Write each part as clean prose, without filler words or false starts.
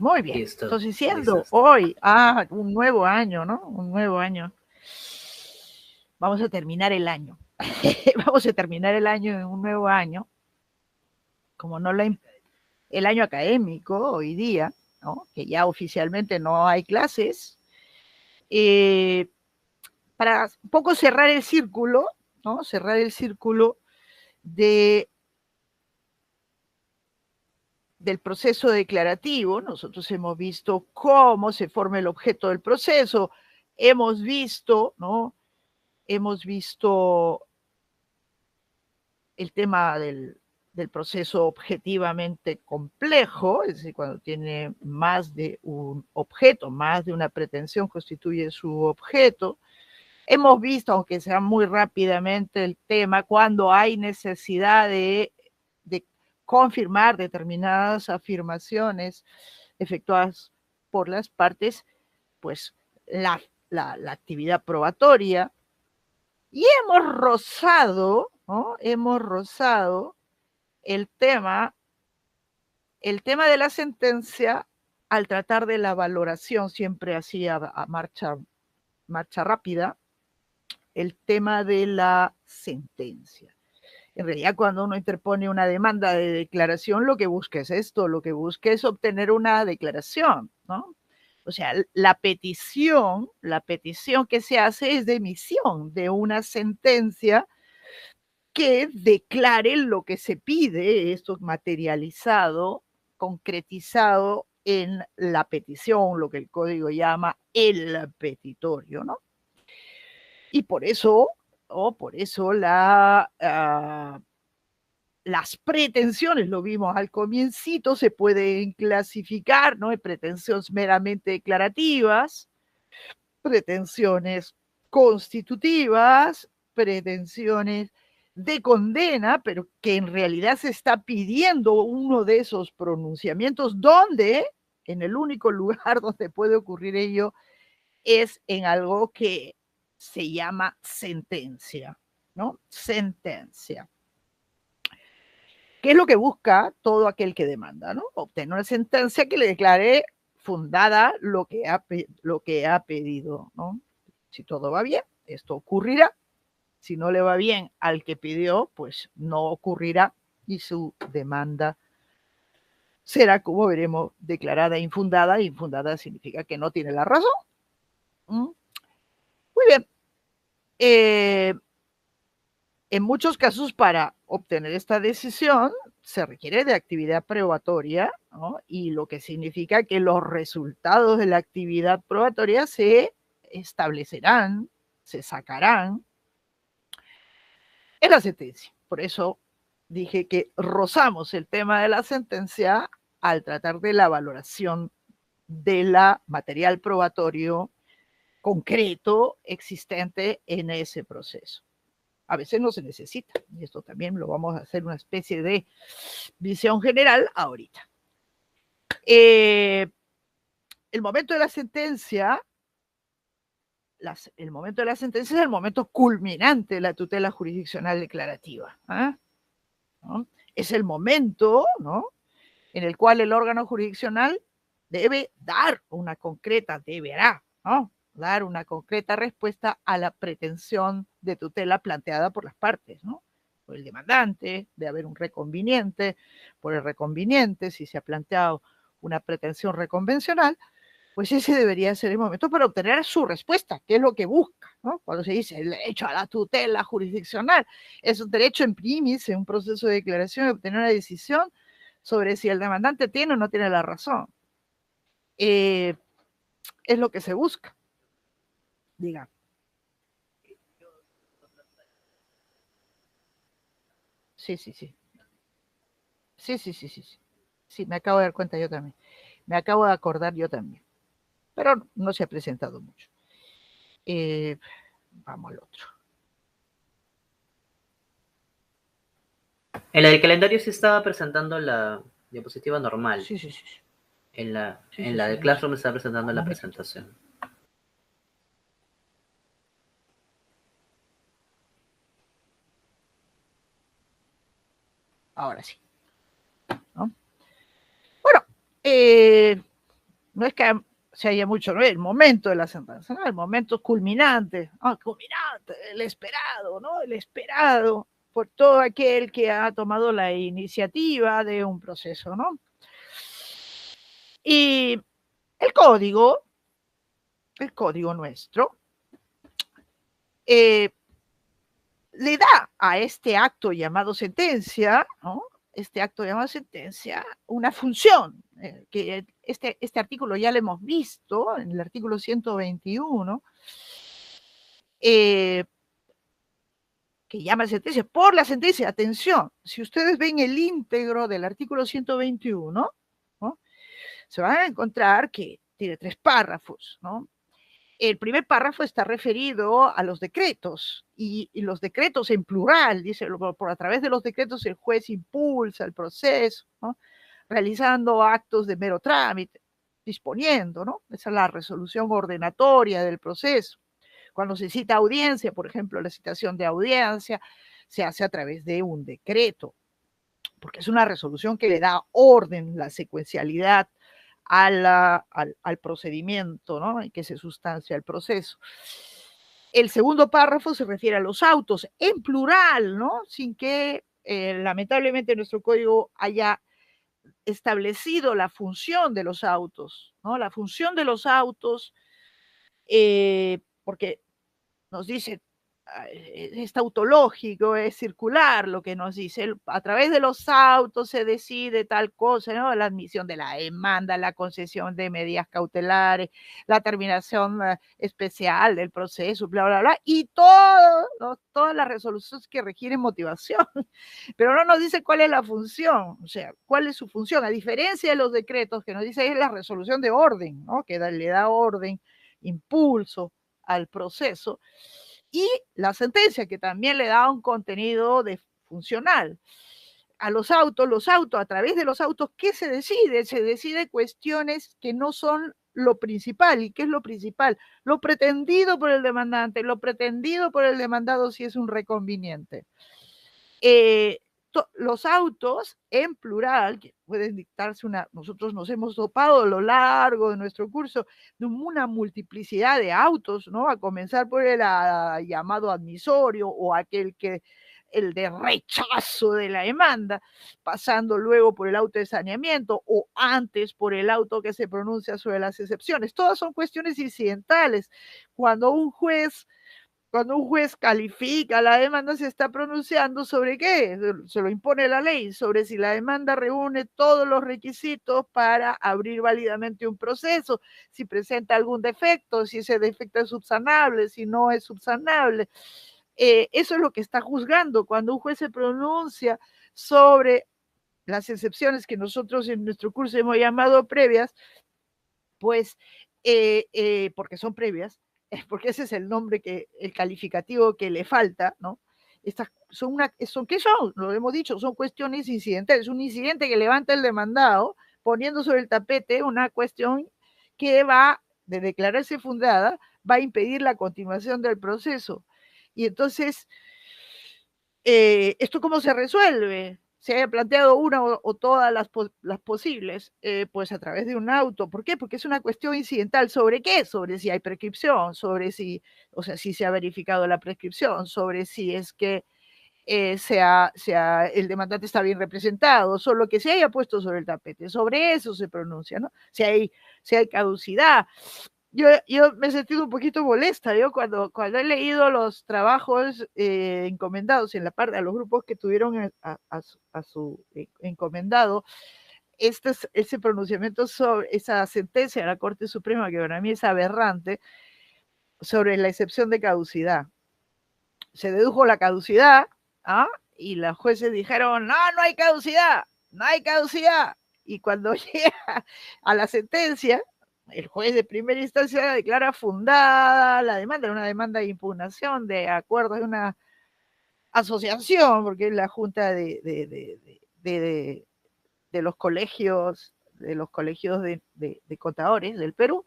Muy bien. Listo. Entonces, siendo Listo. hoy, un nuevo año, ¿no? Un nuevo año. Vamos a terminar el año. Vamos a terminar el año en un nuevo año. Como no el año académico hoy día, ¿no? Que ya oficialmente no hay clases. Para un poco cerrar el círculo, ¿no? Cerrar el círculo del proceso declarativo. Nosotros hemos visto cómo se forma el objeto del proceso, hemos visto, ¿no? Hemos visto el tema del proceso objetivamente complejo, es decir, cuando tiene más de un objeto, más de una pretensión constituye su objeto. Hemos visto, aunque sea muy rápidamente, el tema cuando hay necesidad de confirmar determinadas afirmaciones efectuadas por las partes, pues la actividad probatoria. Y hemos rozado, ¿no? Hemos rozado el tema de la sentencia al tratar de la valoración, siempre así a marcha rápida, el tema de la sentencia. En realidad, cuando uno interpone una demanda de declaración, lo que busca es esto, lo que busca es obtener una declaración, ¿no? O sea, la petición que se hace es de emisión de una sentencia que declare lo que se pide, esto materializado, concretizado en la petición, lo que el código llama el petitorio, ¿no? Y por eso, las pretensiones, lo vimos al comiencito, se pueden clasificar, ¿no? En pretensiones meramente declarativas, pretensiones constitutivas, pretensiones de condena, pero que en realidad se está pidiendo uno de esos pronunciamientos donde, en el único lugar donde puede ocurrir ello, es en algo que se llama sentencia, ¿no? Sentencia. ¿Qué es lo que busca todo aquel que demanda, ¿no? Obtener una sentencia que le declare fundada lo que ha pedido, ¿no? Si todo va bien, esto ocurrirá. Si no le va bien al que pidió, pues no ocurrirá y su demanda será, como veremos, declarada infundada. Infundada significa que no tiene la razón. Muy bien. En muchos casos, para obtener esta decisión, se requiere de actividad probatoria, ¿no? Y lo que significa que los resultados de la actividad probatoria se establecerán, se sacarán en la sentencia. Por eso dije que rozamos el tema de la sentencia al tratar de la valoración de la material probatorio concreto existente en ese proceso. A veces no se necesita, y esto también lo vamos a hacer una especie de visión general ahorita. El momento de la sentencia, el momento de la sentencia es el momento culminante de la tutela jurisdiccional declarativa. ¿No? Es el momento, ¿no?, en el cual el órgano jurisdiccional debe dar una concreta, deberá, ¿no?, dar una concreta respuesta a la pretensión de tutela planteada por las partes, ¿no? Por el demandante, de haber un reconveniente, por el reconveniente, si se ha planteado una pretensión reconvencional, pues ese debería ser el momento para obtener su respuesta, que es lo que busca, ¿no? Cuando se dice el derecho a la tutela jurisdiccional, es un derecho en primis en un proceso de declaración de obtener una decisión sobre si el demandante tiene o no tiene la razón. Es lo que se busca, diga. Sí. Sí, me acabo de dar cuenta yo también. Me acabo de acordar yo también. Pero no se ha presentado mucho. Vamos al otro. En la del calendario se estaba presentando la diapositiva normal. Sí. En la del Classroom se está presentando la presentación. Ahora sí, ¿no? Bueno, no es que se haya mucho, no es el momento de la sentencia, ¿no? El momento culminante, culminante, el esperado, ¿no? El esperado por todo aquel que ha tomado la iniciativa de un proceso, ¿no? Y el código nuestro, le da a este acto llamado sentencia, ¿no? Este acto llamado sentencia, una función, que este artículo ya lo hemos visto, en el artículo 121, que llama sentencia, por la sentencia. Atención, si ustedes ven el íntegro del artículo 121, ¿no? Se van a encontrar que tiene 3 párrafos, ¿no? El primer párrafo está referido a los decretos, y los decretos en plural, dice, por a través de los decretos el juez impulsa el proceso, ¿no? Realizando actos de mero trámite, disponiendo, ¿no? Esa es la resolución ordenatoria del proceso. Cuando se cita audiencia, por ejemplo, la citación de audiencia se hace a través de un decreto, porque es una resolución que le da orden, la secuencialidad al procedimiento, ¿no? En que se sustancia el proceso. El segundo párrafo se refiere a los autos en plural, ¿no? Sin que lamentablemente nuestro código haya establecido la función de los autos, ¿no? La función de los autos, porque nos dice, es tautológico, es circular lo que nos dice, a través de los autos se decide tal cosa, ¿no? La admisión de la demanda, la concesión de medidas cautelares, la terminación especial del proceso, bla, bla, bla, y todo, ¿no? Todas las resoluciones que requieren motivación, pero no nos dice cuál es la función, o sea, cuál es su función, a diferencia de los decretos que nos dice es la resolución de orden, ¿no? Que le da orden, impulso al proceso, y la sentencia, que también le da un contenido funcional. A los autos, a través de los autos, ¿qué se decide? Se decide cuestiones que no son lo principal. ¿Y qué es lo principal? Lo pretendido por el demandante, lo pretendido por el demandado si es un reconveniente. Los autos en plural, que pueden dictarse nosotros nos hemos topado a lo largo de nuestro curso de una multiplicidad de autos, ¿no? A comenzar por el llamado admisorio o aquel el de rechazo de la demanda, pasando luego por el auto de saneamiento o antes por el auto que se pronuncia sobre las excepciones. Todas son cuestiones incidentales. Cuando un juez califica la demanda, se está pronunciando sobre qué, se lo impone la ley, sobre si la demanda reúne todos los requisitos para abrir válidamente un proceso, si presenta algún defecto, si ese defecto es subsanable, si no es subsanable. Eso es lo que está juzgando cuando un juez se pronuncia sobre las excepciones que nosotros en nuestro curso hemos llamado previas, pues porque son previas, porque ese es el nombre, el calificativo que le falta, ¿no? Estas ¿qué son? Lo hemos dicho, son cuestiones incidentales, un incidente que levanta el demandado poniendo sobre el tapete una cuestión que va, de declararse fundada, va a impedir la continuación del proceso. Y entonces, ¿esto cómo se resuelve? Se haya planteado una o todas las posibles, pues a través de un auto. ¿Por qué? Porque es una cuestión incidental. ¿Sobre qué? Sobre si hay prescripción, sobre si se ha verificado la prescripción, sobre si es que el demandante está bien representado, solo que se haya puesto sobre el tapete. Sobre eso se pronuncia, ¿no? Si hay caducidad. Yo me he sentido un poquito molesta, cuando he leído los trabajos encomendados en la parte a los grupos que tuvieron a su encomendado, ese pronunciamiento sobre esa sentencia de la Corte Suprema, que para mí es aberrante, sobre la excepción de caducidad. Se dedujo la caducidad, y los jueces dijeron, no hay caducidad, no hay caducidad. Y cuando llega a la sentencia, el juez de primera instancia declara fundada la demanda, una demanda de impugnación de acuerdo de una asociación, porque es la junta de los colegios, de contadores del Perú,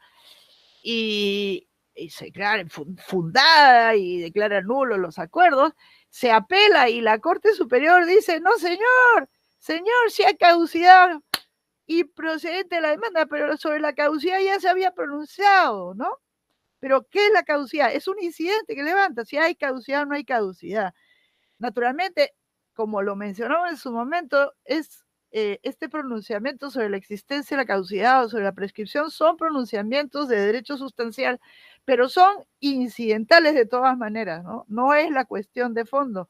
y se declara fundada y declara nulos los acuerdos, se apela y la Corte Superior dice, no señor, si hay caducidad, improcedente de la demanda, pero sobre la caducidad ya se había pronunciado, ¿no? Pero ¿qué es la caducidad? Es un incidente que levanta, si hay caducidad o no hay caducidad. Naturalmente, como lo mencionamos en su momento, es este pronunciamiento sobre la existencia de la caducidad o sobre la prescripción son pronunciamientos de derecho sustancial, pero son incidentales de todas maneras, ¿no? No es la cuestión de fondo.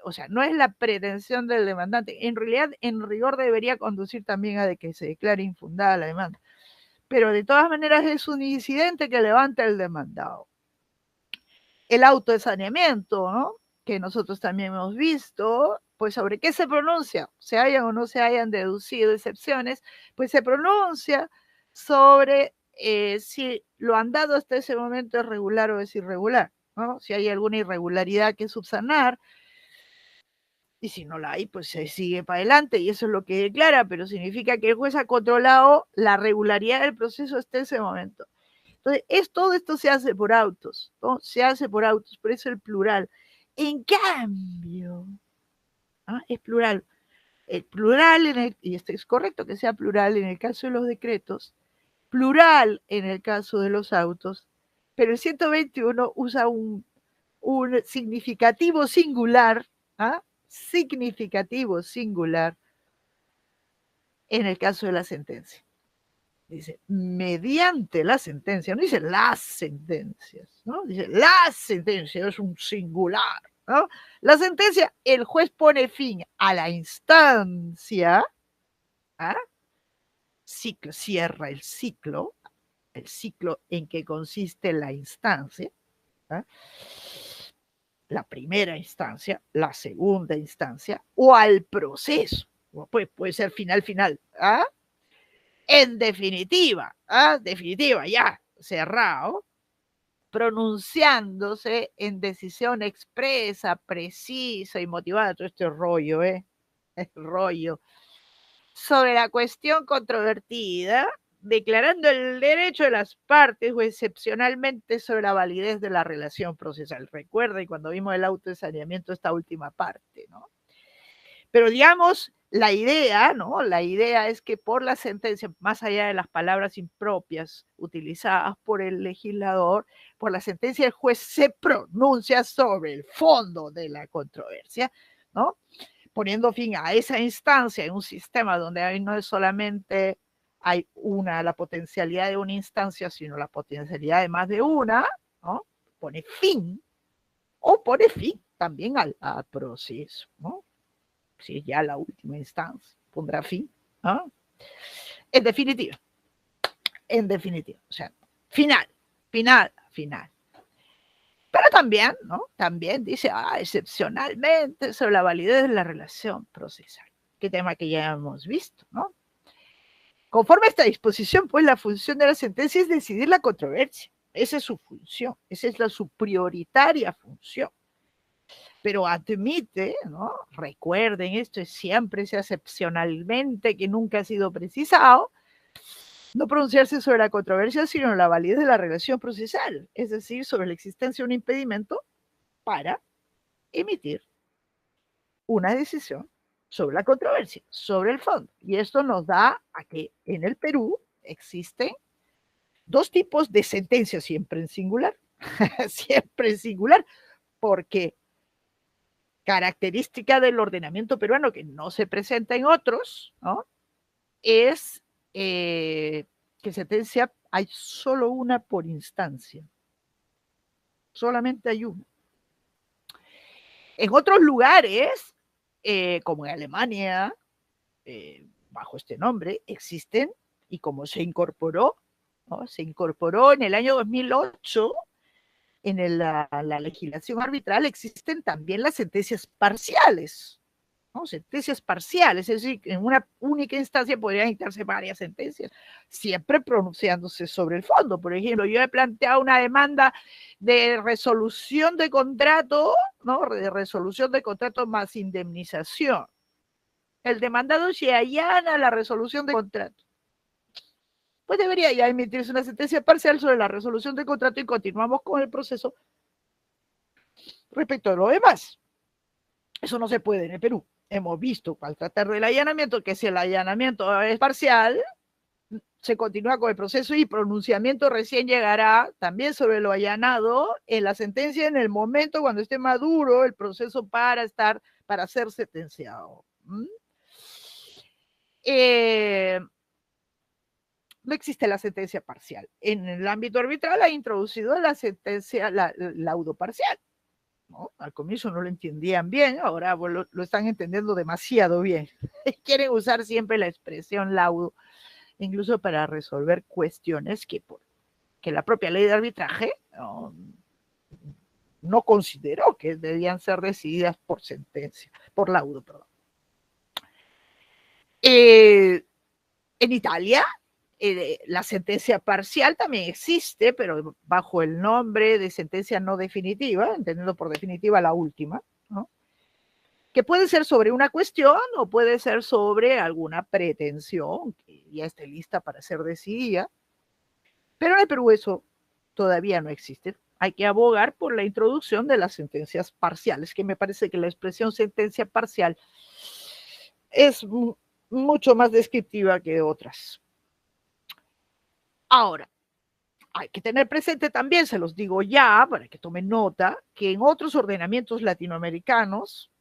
O sea, no es la pretensión del demandante. En realidad, en rigor debería conducir también a de que se declare infundada la demanda. Pero de todas maneras es un incidente que levanta el demandado. El auto de saneamiento, ¿no? Que nosotros también hemos visto, pues sobre qué se pronuncia, se hayan o no se hayan deducido excepciones, pues se pronuncia sobre si lo andado hasta ese momento es regular o es irregular, ¿no? Si hay alguna irregularidad que subsanar, y si no la hay, pues se sigue para adelante, y eso es lo que declara, pero significa que el juez ha controlado la regularidad del proceso hasta ese momento. Entonces, todo esto se hace por autos, ¿no? Se hace por autos, por eso el plural. En cambio, ¿ah? Es plural. El plural, y esto es correcto que sea plural en el caso de los decretos, plural en el caso de los autos, pero el 121 usa un significativo singular, ¿ah? Significativo singular en el caso de la sentencia. Dice, mediante la sentencia, no dice las sentencias, ¿no? Dice, la sentencia es un singular, ¿no? La sentencia, el juez pone fin a la instancia, ¿ah? Ciclo, cierra el ciclo en que consiste la instancia, ¿ah? La primera instancia, la segunda instancia, o al proceso, pues puede ser final, ¿ah? En definitiva, definitiva, ya, cerrado, pronunciándose en decisión expresa, precisa y motivada, todo este rollo, el rollo, sobre la cuestión controvertida, declarando el derecho de las partes o excepcionalmente sobre la validez de la relación procesal. Recuerden cuando vimos el auto de saneamiento esta última parte, ¿no? Pero digamos, la idea, ¿no? La idea es que por la sentencia, más allá de las palabras impropias utilizadas por el legislador, por la sentencia el juez se pronuncia sobre el fondo de la controversia, ¿no? Poniendo fin a esa instancia en un sistema donde ahí no es solamente hay la potencialidad de una instancia, sino la potencialidad de más de una, ¿no? Pone fin, o pone fin también al proceso, ¿no? Si es ya la última instancia, pondrá fin, ¿no? En definitiva, o sea, final. Pero también, ¿no? También dice, excepcionalmente sobre la validez de la relación procesal, que tema que ya hemos visto, ¿no? Conforme a esta disposición, pues la función de la sentencia es decidir la controversia. Esa es su función, esa es su prioritaria función. Pero admite, ¿no? Recuerden, esto es siempre ese excepcionalmente que nunca ha sido precisado, no pronunciarse sobre la controversia, sino la validez de la relación procesal, es decir, sobre la existencia de un impedimento para emitir una decisión sobre la controversia, sobre el fondo. Y esto nos da a que en el Perú existen dos tipos de sentencias, siempre en singular, porque característica del ordenamiento peruano que no se presenta en otros, ¿no? Es que sentencia hay solo una por instancia. Solamente hay una. En otros lugares, como en Alemania, bajo este nombre, existen, y como se incorporó, ¿no? Se incorporó en el año 2008 en la legislación arbitral, existen también las sentencias parciales, ¿no? Sentencias parciales, es decir, en una única instancia podrían dictarse varias sentencias, siempre pronunciándose sobre el fondo. Por ejemplo, yo he planteado una demanda de resolución de contrato, ¿no? De resolución de contrato más indemnización. El demandado se allana la resolución de contrato. Pues debería ya emitirse una sentencia parcial sobre la resolución de contrato y continuamos con el proceso respecto a lo demás. Eso no se puede en el Perú. hemos visto al tratar del allanamiento que si el allanamiento es parcial, se continúa con el proceso y pronunciamiento recién llegará también sobre lo allanado en la sentencia en el momento cuando esté maduro el proceso para ser sentenciado. No existe la sentencia parcial. En el ámbito arbitral ha introducido la sentencia, laudo parcial, ¿no? Al comienzo no lo entendían bien, ahora lo están entendiendo demasiado bien. Quieren usar siempre la expresión laudo, incluso para resolver cuestiones que la propia ley de arbitraje no consideró que debían ser decididas por sentencia, por laudo, perdón. En Italia, la sentencia parcial también existe, pero bajo el nombre de sentencia no definitiva, entendiendo por definitiva la última, ¿no? Que puede ser sobre una cuestión o puede ser sobre alguna pretensión que ya esté lista para ser decidida. Pero en el Perú eso todavía no existe. Hay que abogar por la introducción de las sentencias parciales, que me parece que la expresión sentencia parcial es mucho más descriptiva que otras. Ahora, hay que tener presente también, se los digo ya, para que tomen nota, que en otros ordenamientos latinoamericanos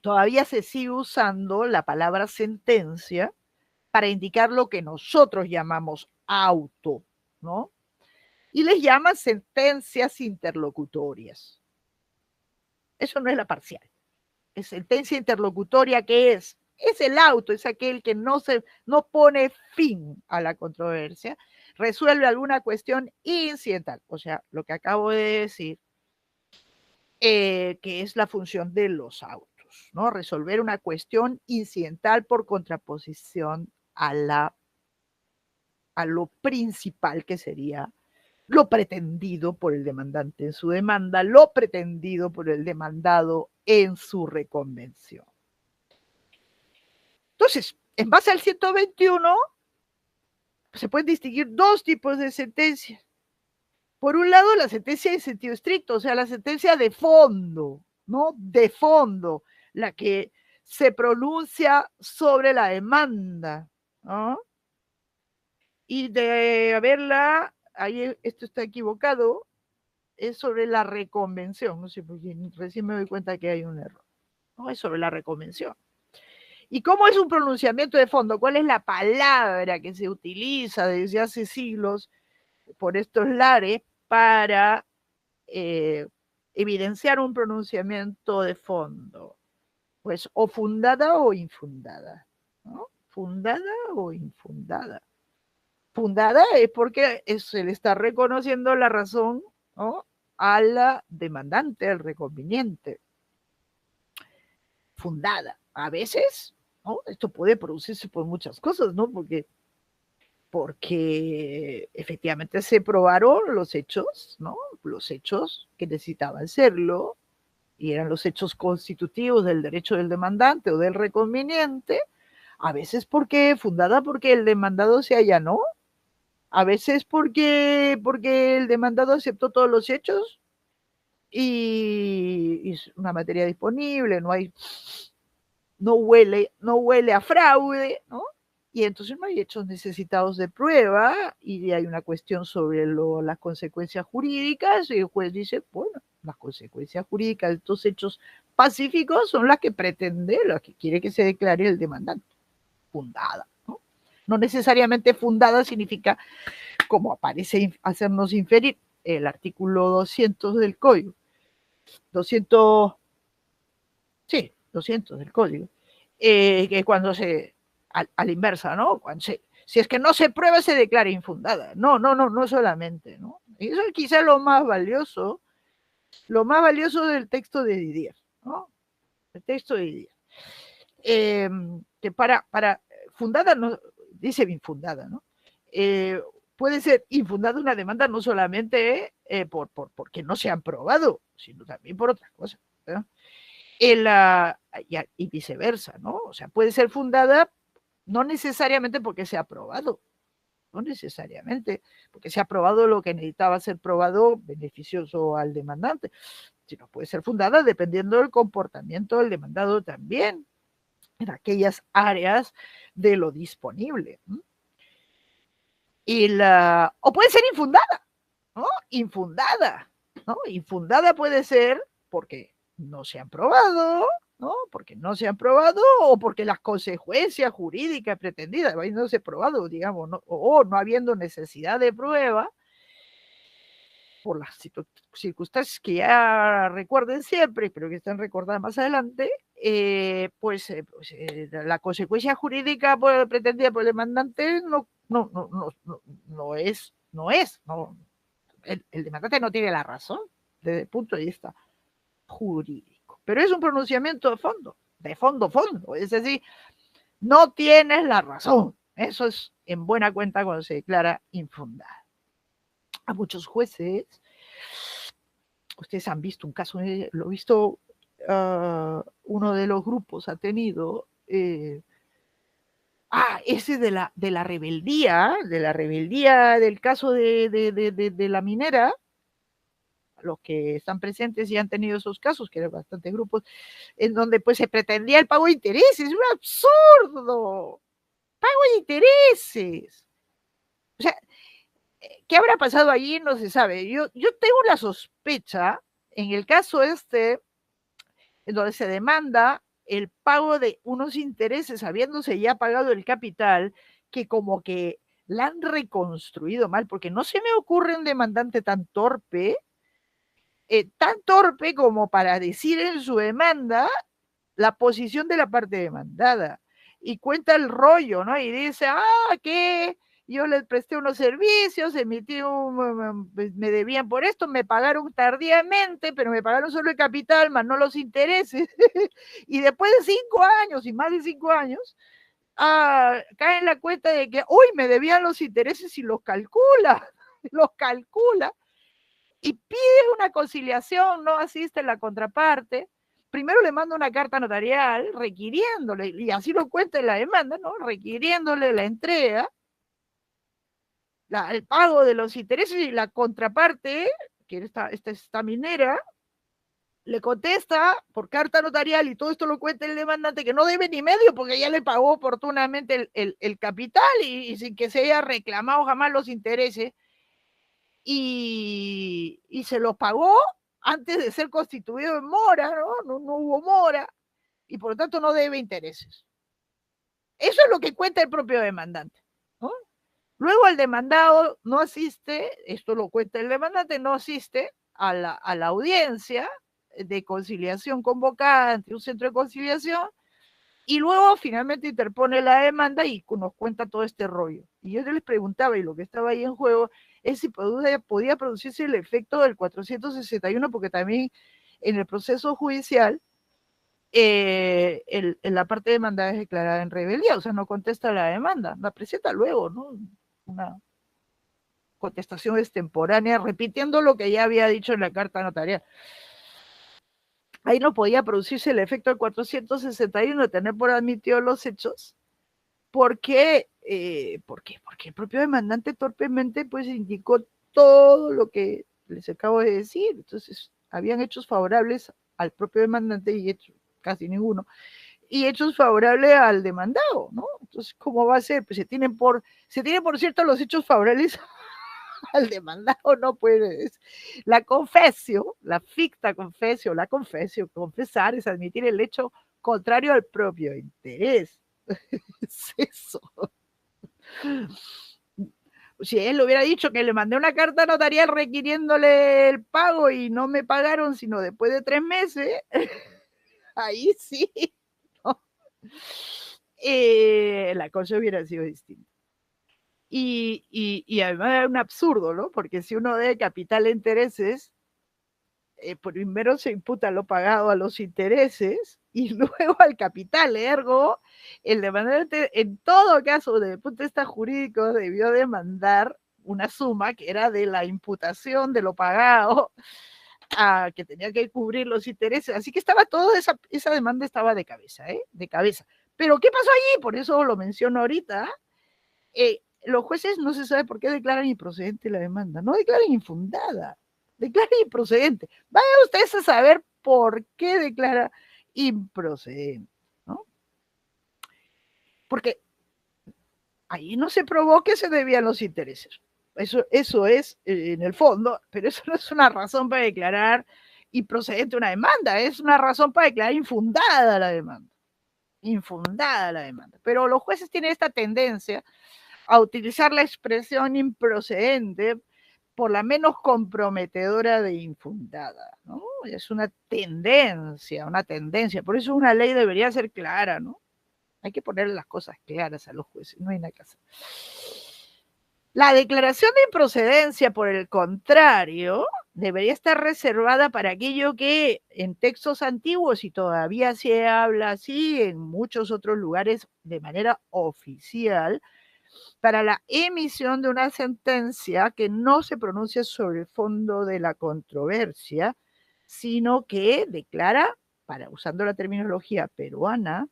todavía se sigue usando la palabra sentencia para indicar lo que nosotros llamamos auto, ¿no? Y les llaman sentencias interlocutorias. Eso no es la parcial. Es sentencia interlocutoria, que es el auto, es aquel que no pone fin a la controversia, resuelve alguna cuestión incidental, o sea, lo que acabo de decir, que es la función de los autos, ¿no? Resolver una cuestión incidental por contraposición a lo principal, que sería lo pretendido por el demandante en su demanda, lo pretendido por el demandado en su reconvención. Entonces, en base al 121, se pueden distinguir dos tipos de sentencias. Por un lado, la sentencia en sentido estricto, o sea, la sentencia de fondo, ¿no? De fondo, la que se pronuncia sobre la demanda, ¿no? Y de haberla, ahí esto está equivocado, es sobre la reconvención, no sé, porque recién me doy cuenta que hay un error, no es sobre la reconvención. ¿Y cómo es un pronunciamiento de fondo? ¿Cuál es la palabra que se utiliza desde hace siglos por estos lares para evidenciar un pronunciamiento de fondo? Pues o fundada o infundada, ¿no? Fundada o infundada. Fundada es porque se le está reconociendo la razón, ¿no?, a la demandante, al reconveniente. Fundada. A veces, ¿no?, esto puede producirse por muchas cosas, ¿no? Porque efectivamente se probaron los hechos, ¿no? Los hechos que necesitaban serlo, y eran los hechos constitutivos del derecho del demandante o del reconveniente. A veces fundada porque el demandado se allanó, a veces porque el demandado aceptó todos los hechos y es una materia disponible, no huele a fraude, ¿no? Y entonces no hay hechos necesitados de prueba y hay una cuestión sobre las consecuencias jurídicas y el juez dice, bueno, las consecuencias jurídicas de estos hechos pacíficos son las que quiere que se declare el demandante. Fundada, ¿no? No necesariamente fundada significa, como parece hacernos inferir el artículo 200 del código, 200 del código, que cuando a la inversa, ¿no? Si es que no se prueba, se declara infundada. No solamente, ¿no? Eso es quizá lo más valioso del texto de Didier, ¿no? El texto de Didier. Que para fundada, no, dice infundada, ¿no? Puede ser infundada una demanda no solamente porque no se han probado, sino también por otra cosa, ¿no? Y viceversa, ¿no? O sea, puede ser fundada no necesariamente porque se ha probado, no necesariamente porque se ha probado lo que necesitaba ser probado beneficioso al demandante, sino puede ser fundada dependiendo del comportamiento del demandado también, en aquellas áreas de lo disponible. O puede ser infundada, ¿no? Infundada, ¿no? Infundada puede ser porque no se han probado, ¿no? Porque no se han probado o porque las consecuencias jurídicas pretendidas no se han probado, digamos, ¿no? O no habiendo necesidad de prueba, por las circunstancias que ya recuerden siempre, pero que están recordadas más adelante, la consecuencia jurídica pretendida por el demandante no es. El demandante no tiene la razón desde el punto de vista jurídico, pero es un pronunciamiento de fondo, es decir, no tienes la razón. Eso es en buena cuenta cuando se declara infundada. A muchos jueces, ustedes han visto un caso, lo he visto, uno de los grupos ha tenido, ese de la rebeldía del caso de la minera. Los que están presentes y han tenido esos casos, que eran bastantes grupos, en donde pues se pretendía el pago de intereses. Es un absurdo. Pago de intereses. O sea, ¿qué habrá pasado allí? No se sabe. Yo tengo la sospecha, en el caso en donde se demanda el pago de unos intereses, habiéndose ya pagado el capital, que como que la han reconstruido mal, porque no se me ocurre un demandante tan torpe como para decir en su demanda la posición de la parte demandada. Y cuenta el rollo, ¿no? Y dice, que yo les presté unos servicios, me debían por esto, me pagaron tardíamente, pero me pagaron solo el capital, más no los intereses. Y después de 5 años, y más de 5 años, cae en la cuenta de que, uy, me debían los intereses y los calcula. Y pide una conciliación, no asiste la contraparte. Primero le manda una carta notarial requiriéndole, y así lo cuenta en la demanda, ¿no? Requiriéndole la entrega, el pago de los intereses, y la contraparte, que esta minera, le contesta por carta notarial, y todo esto lo cuenta el demandante, que no debe ni medio porque ya le pagó oportunamente el capital y sin que se haya reclamado jamás los intereses. Y se los pagó antes de ser constituido en mora, ¿no? No hubo mora, y por lo tanto no debe intereses. Eso es lo que cuenta el propio demandante, ¿no? Luego el demandado no asiste, esto lo cuenta el demandante, no asiste a la audiencia de conciliación convocada ante un centro de conciliación, y luego finalmente interpone la demanda y nos cuenta todo este rollo. Y yo les preguntaba, y lo que estaba ahí en juego es si podía producirse el efecto del 461, porque también en el proceso judicial la parte demandada es declarada en rebeldía, o sea, no contesta la demanda, la presenta luego, ¿no? Una contestación extemporánea, repitiendo lo que ya había dicho en la carta notarial. Ahí no podía producirse el efecto del 461 de tener por admitido los hechos, porque el propio demandante torpemente pues indicó todo lo que les acabo de decir. Entonces, habían hechos favorables al propio demandante y hechos casi ninguno, y hechos favorables al demandado, ¿no? Entonces, ¿cómo va a ser? Pues se tienen por cierto los hechos favorables al demandado, no puede. La confesio, la ficta confesio, confesar es admitir el hecho contrario al propio interés. Es eso. Si él le hubiera dicho que le mandé una carta notarial requiriéndole el pago y no me pagaron sino después de 3 meses, ahí sí, ¿no? La cosa hubiera sido distinta. Y además era un absurdo, ¿no? Porque si uno debe capital e intereses, primero se imputa lo pagado a los intereses y luego al capital, ergo, el demandante, en todo caso, desde el punto de vista jurídico, debió demandar una suma que era de la imputación de lo pagado, que tenía que cubrir los intereses. Así que estaba toda esa demanda estaba de cabeza, de cabeza. Pero ¿qué pasó allí? Por eso lo menciono ahorita. Los jueces no se sabe por qué declaran improcedente la demanda, no declaran infundada, declaran improcedente. Vayan ustedes a saber por qué declara improcedente, ¿no? porque ahí no se probó que se debían los intereses. Eso es en el fondo, pero eso no es una razón para declarar improcedente una demanda, es una razón para declarar infundada la demanda. Infundada la demanda. Pero los jueces tienen esta tendencia a utilizar la expresión improcedente por la menos comprometedora de infundada, ¿no? Es una tendencia. Por eso una ley debería ser clara, ¿no? Hay que ponerle las cosas claras a los jueces, no hay nada que hacer. La declaración de improcedencia, por el contrario, debería estar reservada para aquello que en textos antiguos, y todavía se habla así en muchos otros lugares de manera oficial, para la emisión de una sentencia que no se pronuncia sobre el fondo de la controversia, sino que declara, usando la terminología peruana,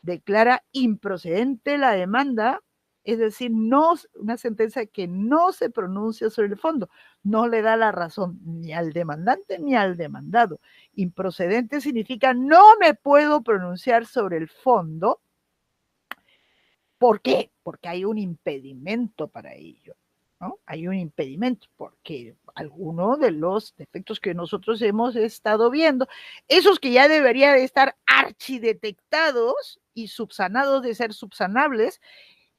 declara improcedente la demanda, es decir, no, una sentencia que no se pronuncia sobre el fondo, no le da la razón ni al demandante ni al demandado. Improcedente significa no me puedo pronunciar sobre el fondo. ¿Por qué? Porque hay un impedimento para ello, ¿no? Hay un impedimento, porque algunos de los defectos que nosotros hemos estado viendo, esos que ya deberían de estar archidetectados y subsanados de ser subsanables,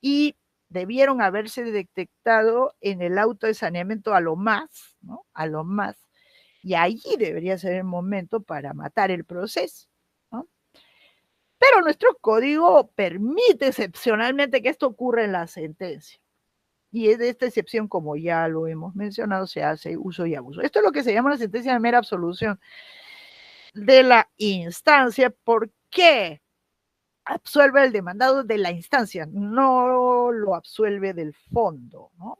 y debieron haberse detectado en el auto de saneamiento a lo más, ¿no? A lo más. Y allí debería ser el momento para matar el proceso, ¿no? Pero nuestro código permite excepcionalmente que esto ocurra en la sentencia. Y de esta excepción, como ya lo hemos mencionado, se hace uso y abuso. Esto es lo que se llama una sentencia de mera absolución de la instancia. ¿Por qué? Absuelve al demandado de la instancia, no lo absuelve del fondo, ¿no?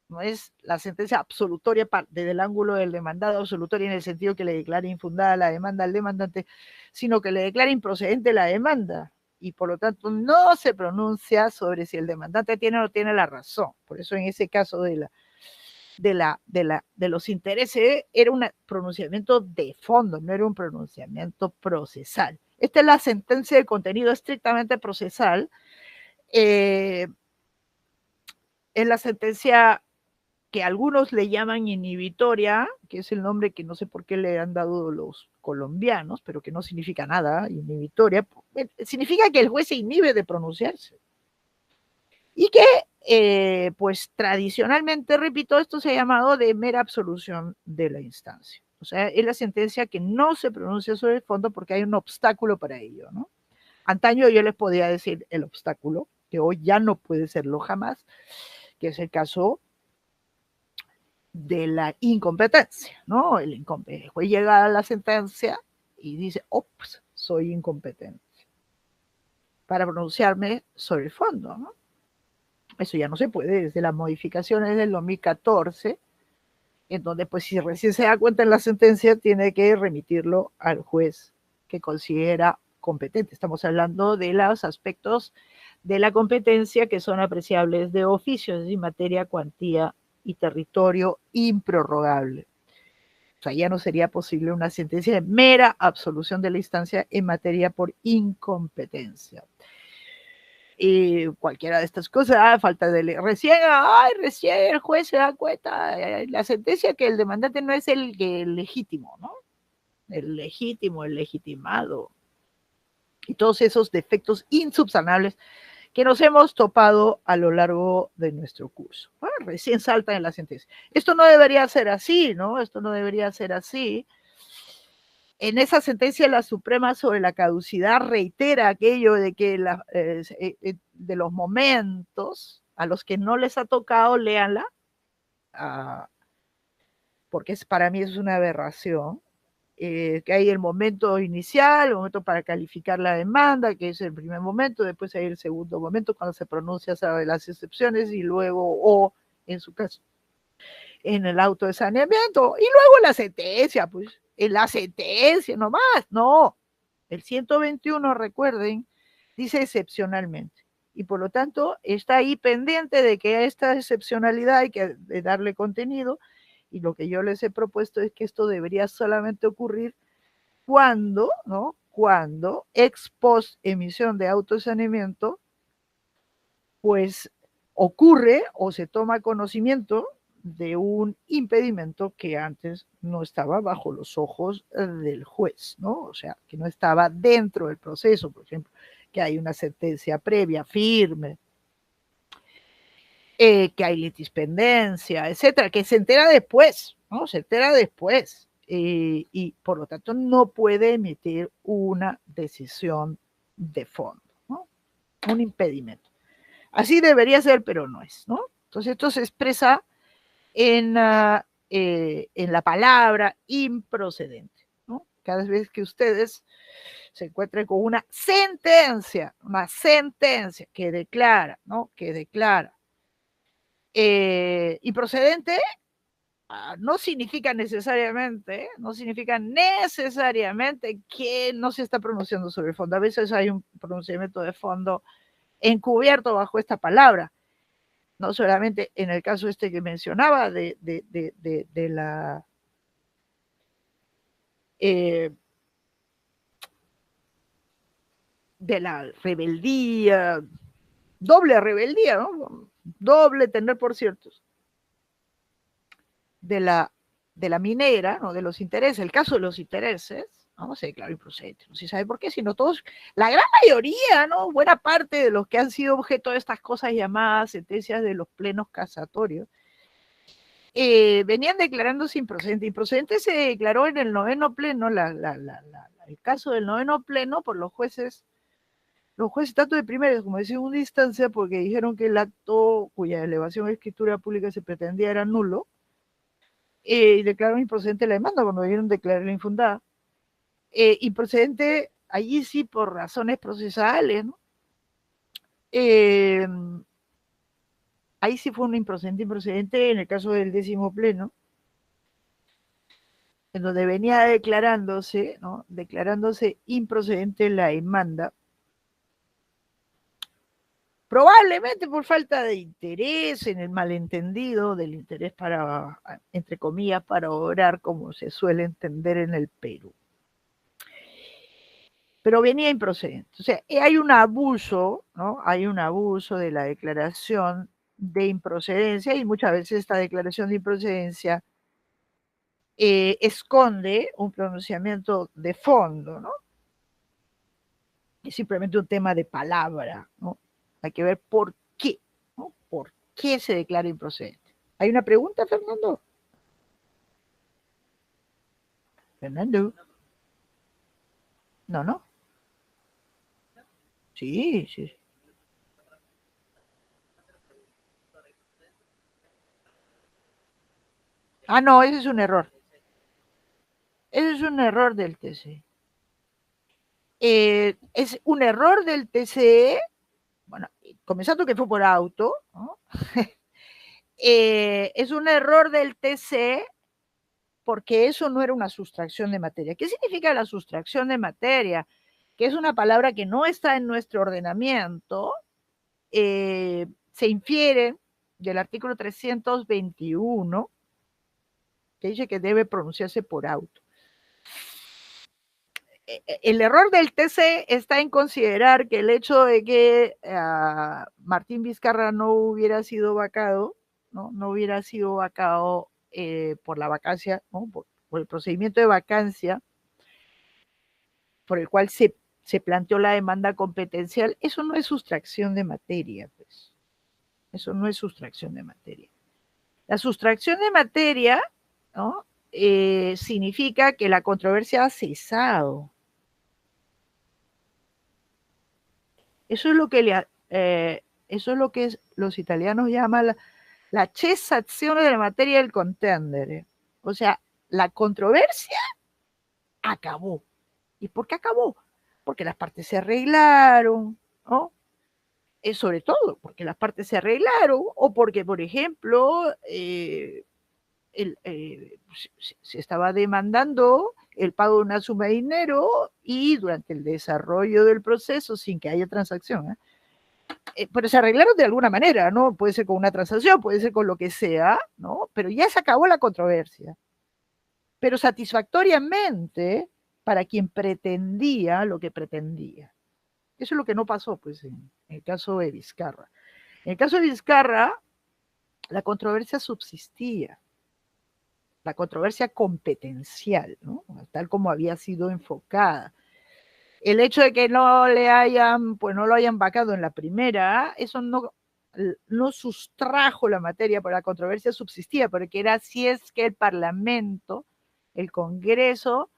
No es la sentencia absolutoria desde el ángulo del demandado, absolutoria en el sentido que le declara infundada la demanda al demandante, sino que le declara improcedente la demanda, y por lo tanto no se pronuncia sobre si el demandante tiene o no tiene la razón. Por eso en ese caso de los intereses era un pronunciamiento de fondo, no era un pronunciamiento procesal. Esta es la sentencia de contenido estrictamente procesal. Es la sentencia que algunos le llaman inhibitoria, que es el nombre que no sé por qué le han dado los colombianos, pero que no significa nada, inhibitoria, significa que el juez se inhibe de pronunciarse. Y que, pues tradicionalmente, repito, esto se ha llamado de mera absolución de la instancia. O sea, es la sentencia que no se pronuncia sobre el fondo porque hay un obstáculo para ello, ¿no? Antaño yo les podía decir el obstáculo, que hoy ya no puede serlo jamás, que es el caso de la incompetencia, ¿no? El juez llega a la sentencia y dice, ops, soy incompetente para pronunciarme sobre el fondo, ¿no? Eso ya no se puede desde las modificaciones del 2014, en donde pues si recién se da cuenta en la sentencia tiene que remitirlo al juez que considera competente. Estamos hablando de los aspectos de la competencia que son apreciables de oficio, es decir, materia, cuantía y territorio improrrogable. O sea, ya no sería posible una sentencia de mera absolución de la instancia en materia por incompetencia. Y cualquiera de estas cosas, falta de recién el juez se da cuenta, la sentencia, que el demandante no es el legítimo, ¿no? El legítimo, el legitimado. Y todos esos defectos insubsanables que nos hemos topado a lo largo de nuestro curso. Recién salta en la sentencia. Esto no debería ser así, ¿no? Esto no debería ser así. En esa sentencia la Suprema sobre la caducidad reitera aquello de que de los momentos a los que no les ha tocado, léanla, porque para mí es una aberración. Que hay el momento inicial, el momento para calificar la demanda, que es el primer momento, después hay el segundo momento cuando se pronuncia sobre las excepciones, y luego, o en su caso, en el auto de saneamiento, y luego la sentencia, pues, en la sentencia nomás, no. El 121, recuerden, dice excepcionalmente, y por lo tanto está ahí pendiente de que a esta excepcionalidad hay que darle contenido. Y lo que yo les he propuesto es que esto debería solamente ocurrir cuando, ¿no? Cuando ex post emisión de auto de saneamiento pues ocurre o se toma conocimiento de un impedimento que antes no estaba bajo los ojos del juez, ¿no? O sea, que no estaba dentro del proceso, por ejemplo, que hay una sentencia previa firme, que hay litispendencia, etcétera, que se entera después, ¿no? Se entera después, y por lo tanto no puede emitir una decisión de fondo, ¿no? Un impedimento. Así debería ser, pero no es, ¿no? Entonces esto se expresa en la palabra improcedente, ¿no? Cada vez que ustedes se encuentren con una sentencia que declara, ¿no? Que declara improcedente, no significa necesariamente que no se está pronunciando sobre el fondo. A veces hay un pronunciamiento de fondo encubierto bajo esta palabra. No solamente en el caso este que mencionaba de la de la rebeldía, doble rebeldía, ¿no? Doble tener por ciertos, de la minera, ¿no? De los intereses, el caso de los intereses, ¿no? Se declaró improcedente, no se sabe por qué, sino todos, la gran mayoría, ¿no? Buena parte de los que han sido objeto de estas cosas llamadas sentencias de los plenos casatorios, venían declarándose improcedente. Improcedente se declaró en el noveno pleno, el caso del noveno pleno por los jueces tanto de primera como de segunda instancia, porque dijeron que el acto cuya elevación a escritura pública se pretendía era nulo, y declararon improcedente la demanda cuando debieron declararla infundada. Improcedente allí sí por razones procesales, ¿no? Ahí sí fue un improcedente en el caso del décimo pleno, en donde venía declarándose, ¿no? Declarándose improcedente la demanda, probablemente por falta de interés, en el malentendido del interés para, entre comillas, para obrar, como se suele entender en el Perú. Pero venía improcedente. O sea, hay un abuso, ¿no? Hay un abuso de la declaración de improcedencia, y muchas veces esta declaración de improcedencia esconde un pronunciamiento de fondo, ¿no? Es simplemente un tema de palabra, ¿no? Hay que ver por qué, ¿no? ¿Por qué se declara improcedente? ¿Hay una pregunta, Fernando? Fernando. No, no. Sí, sí. Ah, no, ese es un error. Ese es un error del TCE. Es un error del TCE, bueno, comenzando que fue por auto, ¿no? Es un error del TCE porque eso no era una sustracción de materia. ¿Qué significa la sustracción de materia? Que es una palabra que no está en nuestro ordenamiento, se infiere del artículo 321, que dice que debe pronunciarse por auto. El error del TC está en considerar que el hecho de que Martín Vizcarra no hubiera sido vacado, no hubiera sido vacado por la vacancia, ¿no? por el procedimiento de vacancia por el cual se planteó la demanda competencial, eso no es sustracción de materia, pues. Eso no es sustracción de materia. La sustracción de materia, ¿no? Significa que la controversia ha cesado. Eso es lo que los italianos llaman la cessazione della materia del contendere. O sea, la controversia acabó. ¿Y por qué acabó? Porque las partes se arreglaron, ¿no? Sobre todo porque las partes se arreglaron, o porque, por ejemplo, se estaba demandando el pago de una suma de dinero, y durante el desarrollo del proceso, sin que haya transacción, pero se arreglaron de alguna manera, ¿no? Puede ser con una transacción, puede ser con lo que sea, ¿no? Pero ya se acabó la controversia. Pero satisfactoriamente para quien pretendía lo que pretendía. Eso es lo que no pasó, pues, en el caso de Vizcarra. En el caso de Vizcarra, la controversia subsistía, la controversia competencial, ¿no? Tal como había sido enfocada. El hecho de que no le hayan, pues no lo hayan vacado en la primera, eso no sustrajo la materia, pero la controversia subsistía, porque era si es que el Parlamento, el Congreso,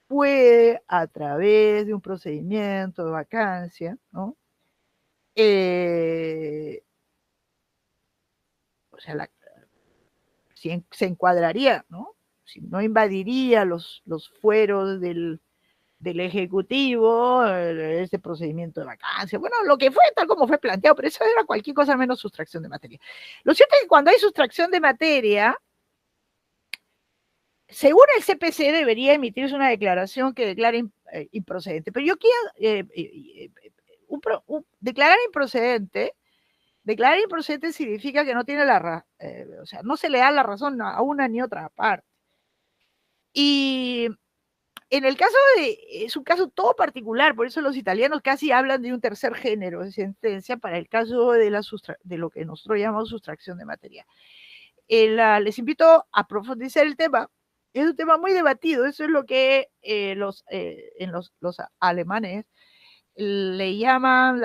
puede, a través de un procedimiento de vacancia, ¿no? O sea, si se encuadraría, ¿no? Si no invadiría los fueros del Ejecutivo, ese procedimiento de vacancia, bueno, lo que fue tal como fue planteado, pero eso era cualquier cosa menos sustracción de materia. Lo cierto es que cuando hay sustracción de materia, según el CPC debería emitirse una declaración que declare improcedente, pero yo quiero declarar improcedente significa que no tiene o sea, no se le da la razón a una ni otra parte. Y en el caso es un caso todo particular, por eso los italianos casi hablan de un tercer género de sentencia para el caso de lo que nosotros llamamos sustracción de materia. Les invito a profundizar el tema. Es un tema muy debatido, eso es lo que los alemanes le llaman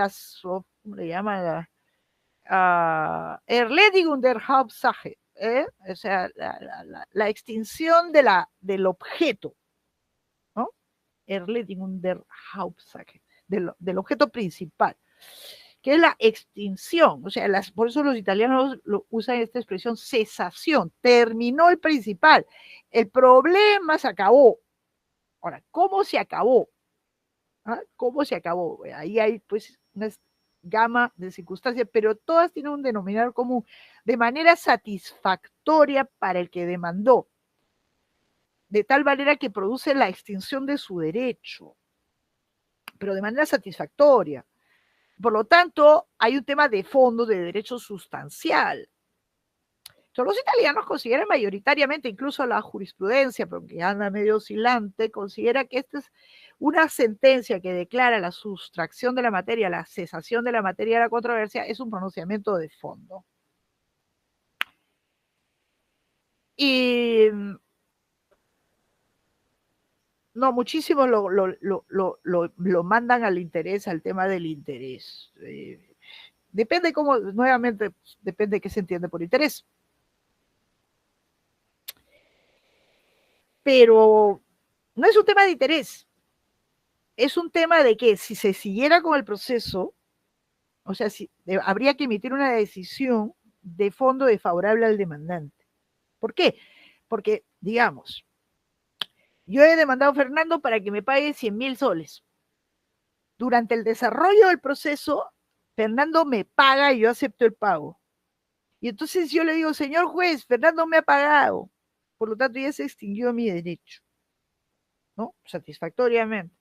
Erledigung der Hauptsache, o sea, la extinción del objeto, ¿no? Erledigung der Hauptsache, del objeto principal, que es la extinción, o sea, por eso los italianos usan esta expresión cesación, terminó el principal, el problema se acabó. Ahora, ¿cómo se acabó? ¿Ah? ¿Cómo se acabó? Ahí hay pues una gama de circunstancias, pero todas tienen un denominador común, de manera satisfactoria para el que demandó, de tal manera que produce la extinción de su derecho, pero de manera satisfactoria. Por lo tanto, hay un tema de fondo de derecho sustancial. Entonces, los italianos consideran mayoritariamente, incluso la jurisprudencia, porque anda medio oscilante, considera que esta es una sentencia que declara la sustracción de la materia, la cesación de la materia de la controversia, es un pronunciamiento de fondo. Y no, muchísimos lo mandan al interés, al tema del interés. Depende cómo, nuevamente, depende de qué se entiende por interés. Pero no es un tema de interés, es un tema de que si se siguiera con el proceso, o sea, habría que emitir una decisión de fondo desfavorable al demandante. ¿Por qué? Porque, digamos, yo he demandado a Fernando para que me pague 100.000 soles. Durante el desarrollo del proceso, Fernando me paga y yo acepto el pago. Y entonces yo le digo, señor juez, Fernando me ha pagado, por lo tanto ya se extinguió mi derecho, ¿no? Satisfactoriamente.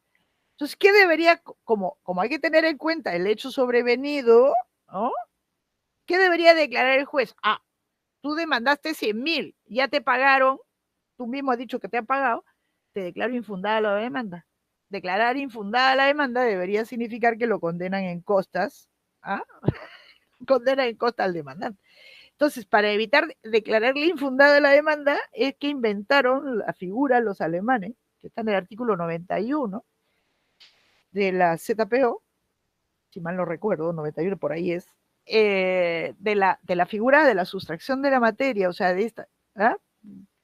Entonces, ¿qué debería, como hay que tener en cuenta el hecho sobrevenido, ¿no? ¿Qué debería declarar el juez? Ah, tú demandaste 100.000, ya te pagaron, tú mismo has dicho que te han pagado, te declaro infundada la demanda. Declarar infundada la demanda debería significar que lo condenan en costas, ¿ah? Condenan en costas al demandante. Entonces, para evitar declararle infundada la demanda, es que inventaron la figura los alemanes, que está en el artículo 91 de la ZPO, si mal no recuerdo, 91 por ahí es, de la figura de la sustracción de la materia, o sea, de esta, ¿ah?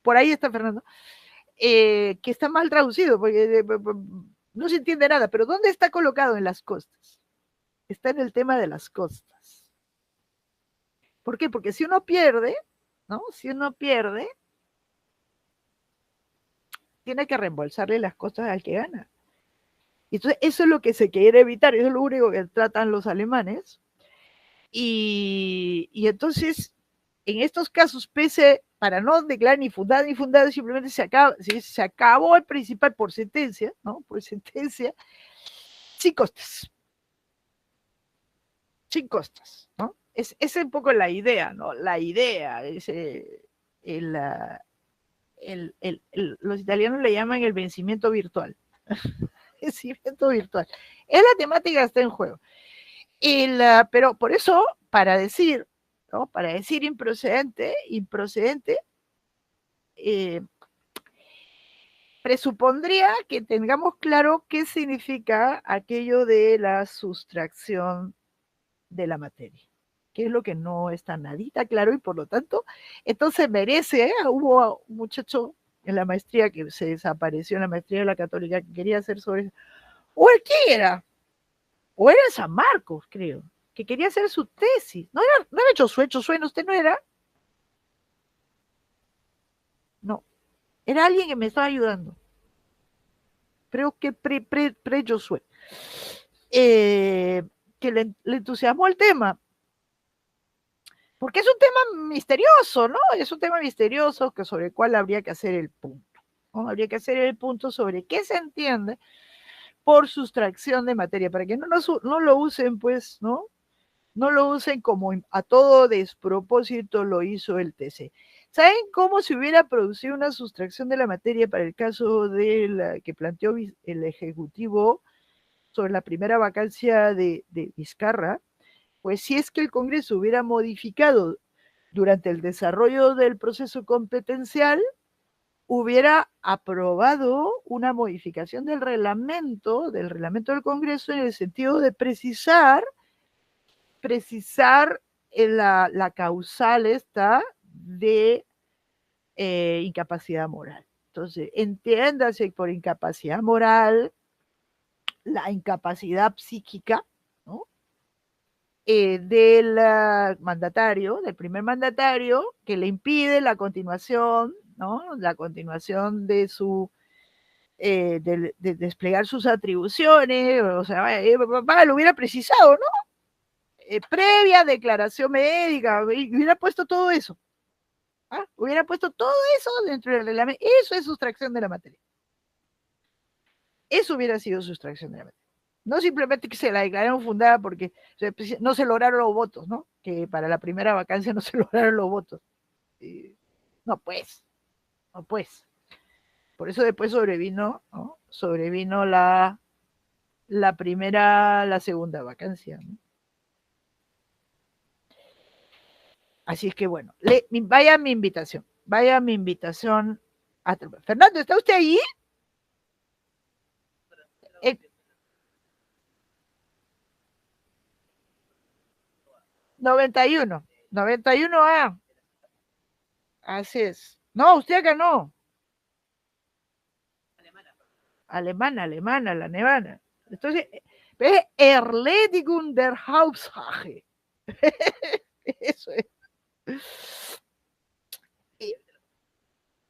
Por ahí está Fernando, que está mal traducido, porque no se entiende nada, pero ¿dónde está colocado? En las costas. Está en el tema de las costas. ¿Por qué? Porque si uno pierde, ¿no? Si uno pierde, tiene que reembolsarle las costas al que gana. Entonces, eso es lo que se quiere evitar, eso es lo único que tratan los alemanes. Y entonces, en estos casos, para no declarar ni fundada, simplemente se acabó el principal por sentencia, ¿no? Por sentencia, sin costas. Sin costas, ¿no? Esa es un poco la idea, ¿no? La idea es los italianos le llaman el vencimiento virtual. Vencimiento virtual. Es la temática que está en juego. Pero por eso, para decir, ¿no? Para decir improcedente, presupondría que tengamos claro qué significa aquello de la sustracción de la materia, que es lo que no está nadita claro y por lo tanto, entonces merece, hubo un muchacho en la maestría que se desapareció en la maestría de la Católica que quería hacer sobre eso, o el que era, o era San Marcos, creo, que quería hacer su tesis, no era Josué, usted no era, no, era alguien que me estaba ayudando, creo que pre-Josué, que le entusiasmó el tema, porque es un tema misterioso, ¿no? Es un tema misterioso sobre el cual habría que hacer el punto, ¿no? Habría que hacer el punto sobre qué se entiende por sustracción de materia, para que no lo usen, pues, ¿no? No lo usen como a todo despropósito lo hizo el TC. ¿Saben cómo se hubiera producido una sustracción de la materia para el caso de la que planteó el Ejecutivo sobre la primera vacancia de Vizcarra? Pues si es que el Congreso hubiera modificado durante el desarrollo del proceso competencial, hubiera aprobado una modificación del reglamento del Congreso en el sentido de precisar la causal esta de incapacidad moral. Entonces, entiéndase por incapacidad moral la incapacidad psíquica, ¿no? Del mandatario, del primer mandatario, que le impide la continuación, ¿no? La continuación de su de desplegar sus atribuciones, o sea, lo hubiera precisado, ¿no? Previa declaración médica, hubiera puesto todo eso. ¿Ah? Hubiera puesto todo eso dentro del reglamento. Eso es sustracción de la materia. Eso hubiera sido sustracción de la materia. No simplemente que se la declararon fundada porque no se lograron los votos, ¿no? Que para la primera vacancia no se lograron los votos. No, pues. No, pues. Por eso después sobrevino, ¿no? Sobrevino la segunda vacancia, ¿no? Así es que bueno, vaya mi invitación. Fernando, ¿está usted ahí? 91, 91A. Así es. No, usted acá no. Alemana, la nevana. Entonces, es Erledigung der Hauptsache. Eso es.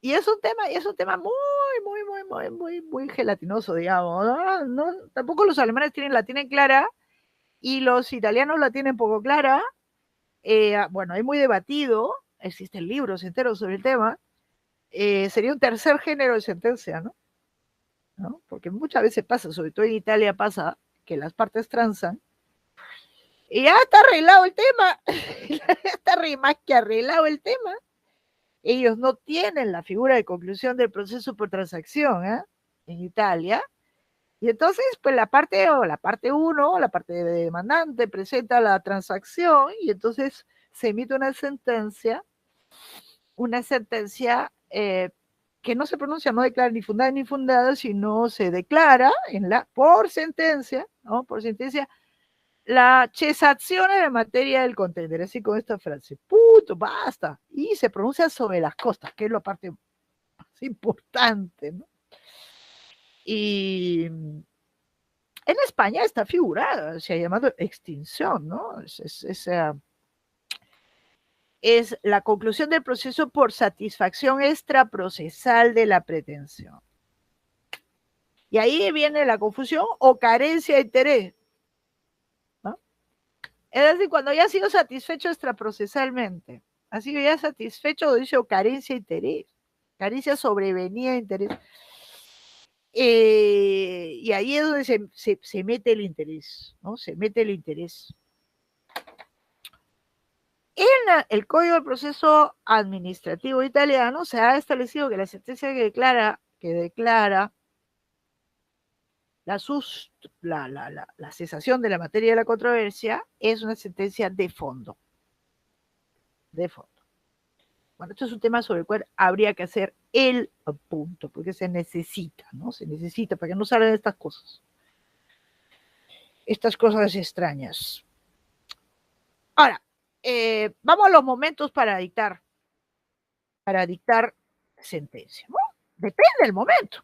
Y es un tema muy gelatinoso, digamos. Tampoco los alemanes la tienen clara y los italianos la tienen poco clara. Bueno, hay muy debatido, existen libros enteros sobre el tema. Sería un tercer género de sentencia, ¿no? Porque muchas veces pasa, sobre todo en Italia pasa, que las partes transan y ya está arreglado el tema, está más que arreglado el tema. Ellos no tienen la figura de conclusión del proceso por transacción en Italia, y entonces pues la parte 1, la parte de demandante presenta la transacción y entonces se emite una sentencia que no se pronuncia, no declara ni fundada ni fundada, sino se declara por sentencia, ¿no? Por sentencia, la cesazione en materia del contender, así con esta frase, puto, basta, y se pronuncia sobre las costas, que es la parte más importante, ¿no? Y en España está figurada, se ha llamado extinción, ¿no? Es la conclusión del proceso por satisfacción extraprocesal de la pretensión. Y ahí viene la confusión o carencia de interés, ¿no? Es decir, cuando ya ha sido satisfecho extraprocesalmente, ha sido ya satisfecho, dice, o carencia de interés, carencia sobrevenida de interés. Y ahí es donde se mete el interés, ¿no? Se mete el interés. En el Código de Proceso Administrativo Italiano se ha establecido que la sentencia que declara la cesación de la materia de la controversia es una sentencia de fondo. De fondo. Bueno, esto es un tema sobre el cual habría que hacer el punto, porque se necesita, ¿no? Se necesita para que no salgan estas cosas. Estas cosas extrañas. Ahora, vamos a los momentos para dictar sentencia. Bueno, depende del momento.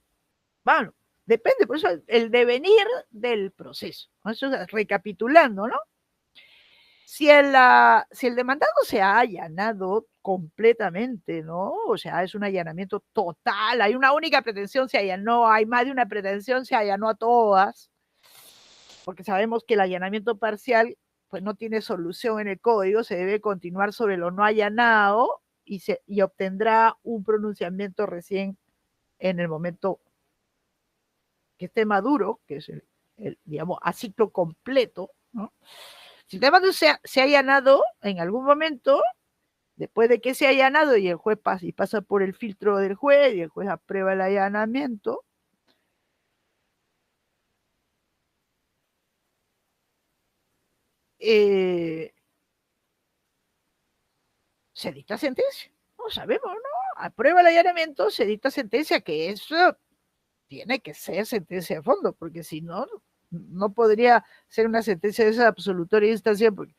Bueno, depende, por eso el devenir del proceso. ¿No? Eso es recapitulando, ¿no? Si el demandado se ha allanado completamente, ¿no? O sea, es un allanamiento total, hay una única pretensión, se allanó, hay más de una pretensión, se allanó a todas, porque sabemos que el allanamiento parcial pues no tiene solución en el código, se debe continuar sobre lo no allanado y obtendrá un pronunciamiento recién en el momento que esté maduro, que es digamos, a ciclo completo, ¿no? Si el demandado se ha allanado en algún momento, después de que se ha allanado y el juez pasa por el filtro del juez y el juez aprueba el allanamiento, se dicta sentencia. No sabemos, ¿no? Aprueba el allanamiento, se dicta sentencia, que eso tiene que ser sentencia de fondo, porque si no, no podría ser una sentencia de esa absolutoria instancia, porque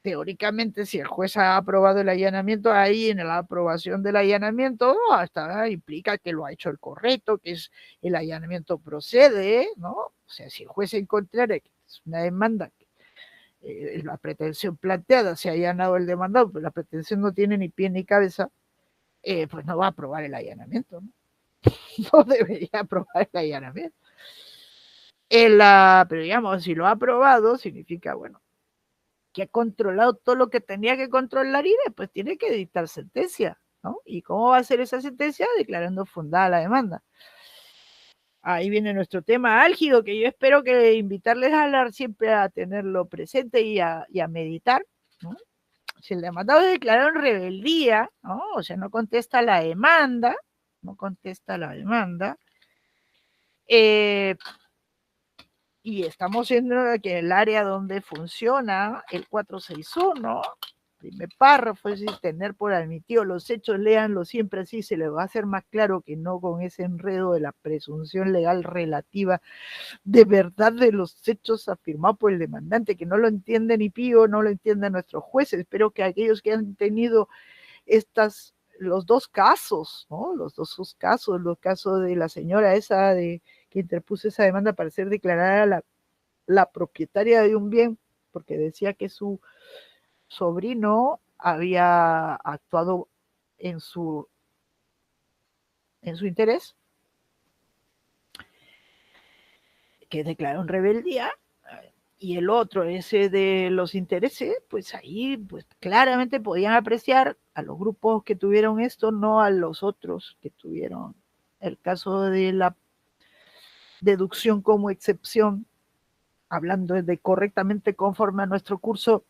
teóricamente si el juez ha aprobado el allanamiento, ahí en la aprobación del allanamiento hasta implica que lo ha hecho el correcto, que es el allanamiento procede, ¿no? O sea, si el juez encontrara que es una demanda, la pretensión planteada se ha allanado el demandado, pero la pretensión no tiene ni pie ni cabeza, pues no va a aprobar el allanamiento, ¿no? No debería aprobar el allanamiento. Pero digamos, si lo ha aprobado, significa, bueno, que ha controlado todo lo que tenía que controlar y después tiene que dictar sentencia, ¿no? ¿Y cómo va a ser esa sentencia? Declarando fundada la demanda. Ahí viene nuestro tema álgido, que yo espero que invitarles a hablar siempre a tenerlo presente y a meditar, ¿no? Si el demandado es declarado en rebeldía, ¿no? O sea, no contesta la demanda, y estamos en el área donde funciona el 461, primer párrafo, es decir, tener por admitido los hechos, léanlo siempre así, se les va a hacer más claro que no con ese enredo de la presunción legal relativa de verdad de los hechos afirmados por el demandante, que no lo entiende ni Pío, no lo entienden nuestros jueces. Espero que aquellos que han tenido los dos casos, ¿no? Los casos de la señora esa que interpuso esa demanda para ser declarada la propietaria de un bien, porque decía que su sobrino había actuado en su interés, que declaró en rebeldía, y el otro, ese de los intereses, pues ahí pues claramente podían apreciar a los grupos que tuvieron esto, no a los otros que tuvieron el caso de la deducción como excepción, hablando de correctamente conforme a nuestro curso,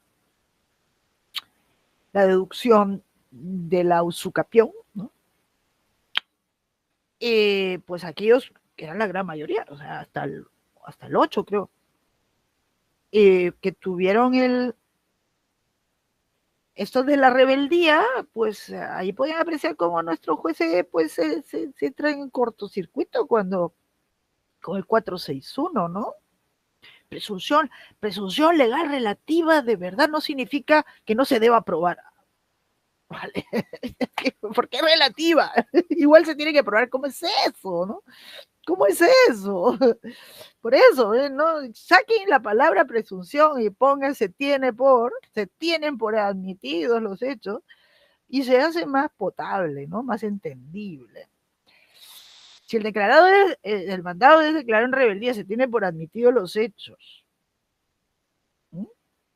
la deducción de la usucapión, ¿no? Pues aquellos que eran la gran mayoría, o sea, hasta el 8 creo, que tuvieron esto de la rebeldía, pues ahí podían apreciar cómo nuestros jueces pues se traen en cortocircuito con el 461, ¿no? Presunción legal relativa de verdad no significa que no se deba aprobar. Vale. Porque es relativa. Igual se tiene que probar cómo es eso, ¿no? ¿Cómo es eso? Por eso, ¿no? Saquen la palabra presunción y pongan se tienen por admitidos los hechos y se hace más potable, ¿no? Más entendible. Si el mandado es declarar en rebeldía, se tiene por admitidos los hechos.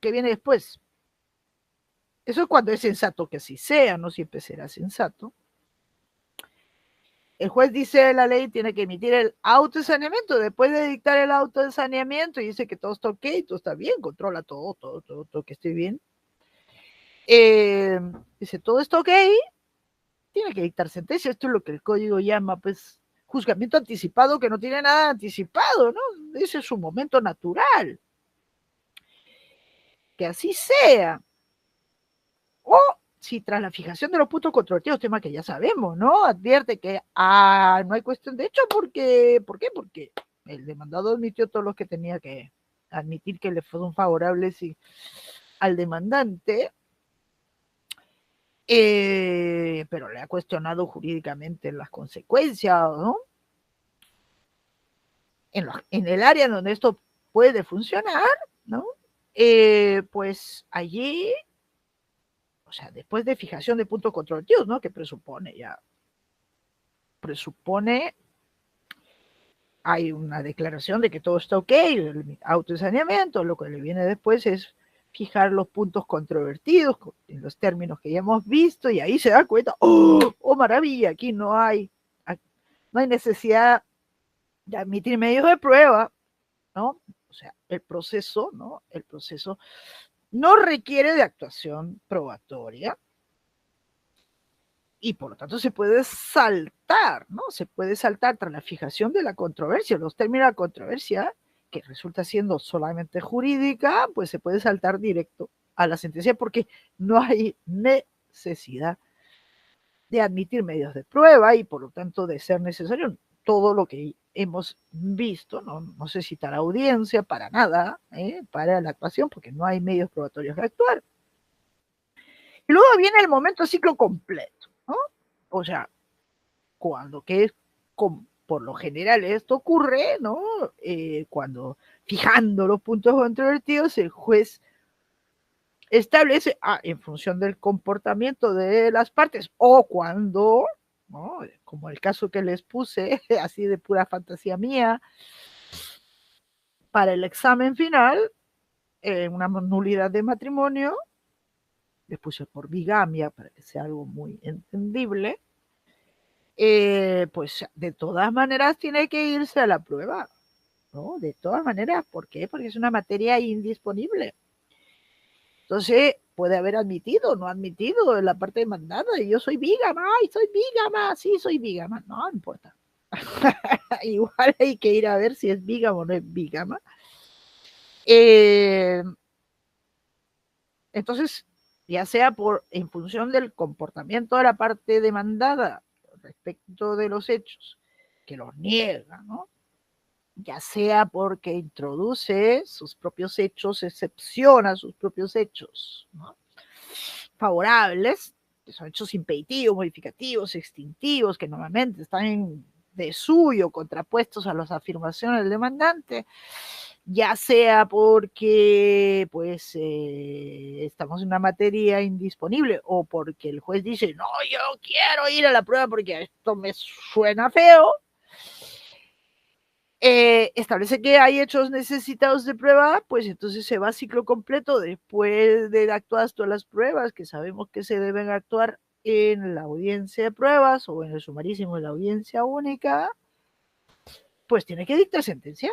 ¿Qué viene después? Eso es cuando es sensato que así sea, no siempre será sensato. El juez dice la ley tiene que emitir el auto de saneamiento. Después de dictar el auto de saneamiento y dice que todo está ok, todo está bien, controla todo que esté bien. Dice todo está ok, tiene que dictar sentencia. Esto es lo que el código llama, pues, juzgamiento anticipado que no tiene nada anticipado, ¿no? Ese es su momento natural. Que así sea. O si tras la fijación de los puntos controvertidos, tema que ya sabemos, ¿no? Advierte que no hay cuestión de hecho porque, ¿por qué? Porque el demandado admitió todos los que tenía que admitir que le fueron favorables al demandante, pero le ha cuestionado jurídicamente las consecuencias, ¿no? En el área donde esto puede funcionar, ¿no? Pues allí, o sea, después de fijación de puntos controvertidos, ¿no? Que presupone hay una declaración de que todo está ok, el autosaneamiento, lo que le viene después es fijar los puntos controvertidos en los términos que ya hemos visto, y ahí se da cuenta, ¡oh, maravilla! Aquí no hay necesidad de admitir medios de prueba, ¿no? O sea, el proceso, ¿no? El proceso no requiere de actuación probatoria, y por lo tanto se puede saltar, ¿no? Se puede saltar tras la fijación de la controversia, los términos de la controversia, que resulta siendo solamente jurídica, pues se puede saltar directo a la sentencia porque no hay necesidad de admitir medios de prueba y por lo tanto de ser necesario todo lo que hemos visto, no se citará audiencia para nada, para la actuación, porque no hay medios probatorios de actuar. Y luego viene el momento ciclo completo, ¿no? O sea, cuando que es por lo general esto ocurre, ¿no? Cuando fijando los puntos controvertidos, el juez establece, en función del comportamiento de las partes, o cuando, ¿no? Como el caso que les puse, así de pura fantasía mía, para el examen final, una nulidad de matrimonio, les puse por bigamia para que sea algo muy entendible, pues de todas maneras tiene que irse a la prueba, ¿no? De todas maneras, ¿por qué? Porque es una materia indisponible. Entonces, puede haber admitido, no admitido en la parte demandada, y yo soy bígama, ay, soy bígama, sí, soy bígama, no importa. Igual hay que ir a ver si es bígama o no es bígama. Entonces, ya sea en función del comportamiento de la parte demandada respecto de los hechos, que los niega, ¿no? Ya sea porque introduce sus propios hechos, excepciona sus propios hechos, ¿no? Favorables, que son hechos impeditivos, modificativos, extintivos, que normalmente están de suyo contrapuestos a las afirmaciones del demandante, ya sea porque pues estamos en una materia indisponible o porque el juez dice, no, yo quiero ir a la prueba porque esto me suena feo, establece que hay hechos necesitados de prueba, pues entonces se va a ciclo completo después de actuadas todas las pruebas que sabemos que se deben actuar en la audiencia de pruebas o en el sumarísimo de la audiencia única, pues tiene que dictar sentencia.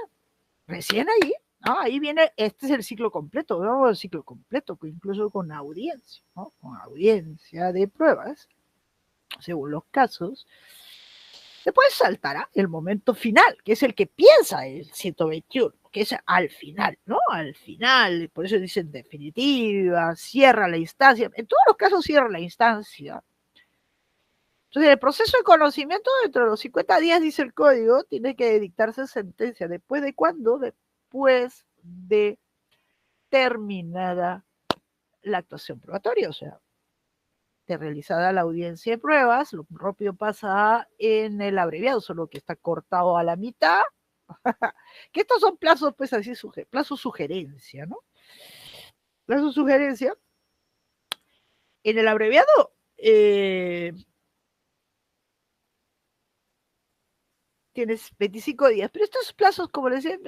Recién ahí, ahí viene, este es el ciclo completo, ¿no? El ciclo completo, incluso con audiencia, ¿no? Con audiencia de pruebas, según los casos. Después saltará el momento final, que es el que piensa el 121, que es al final, ¿no? Al final, por eso dicen definitiva, cierra la instancia. En todos los casos cierra la instancia. Entonces, el proceso de conocimiento, dentro de los 50 días, dice el código, tiene que dictarse sentencia. ¿Después de cuándo? Después de terminada la actuación probatoria, o sea, de realizada la audiencia de pruebas, lo propio pasa en el abreviado, solo que está cortado a la mitad, que estos son plazos, pues así, plazo sugerencia, ¿no? Plazo sugerencia. En el abreviado, tienes 25 días, pero estos plazos, como les decía,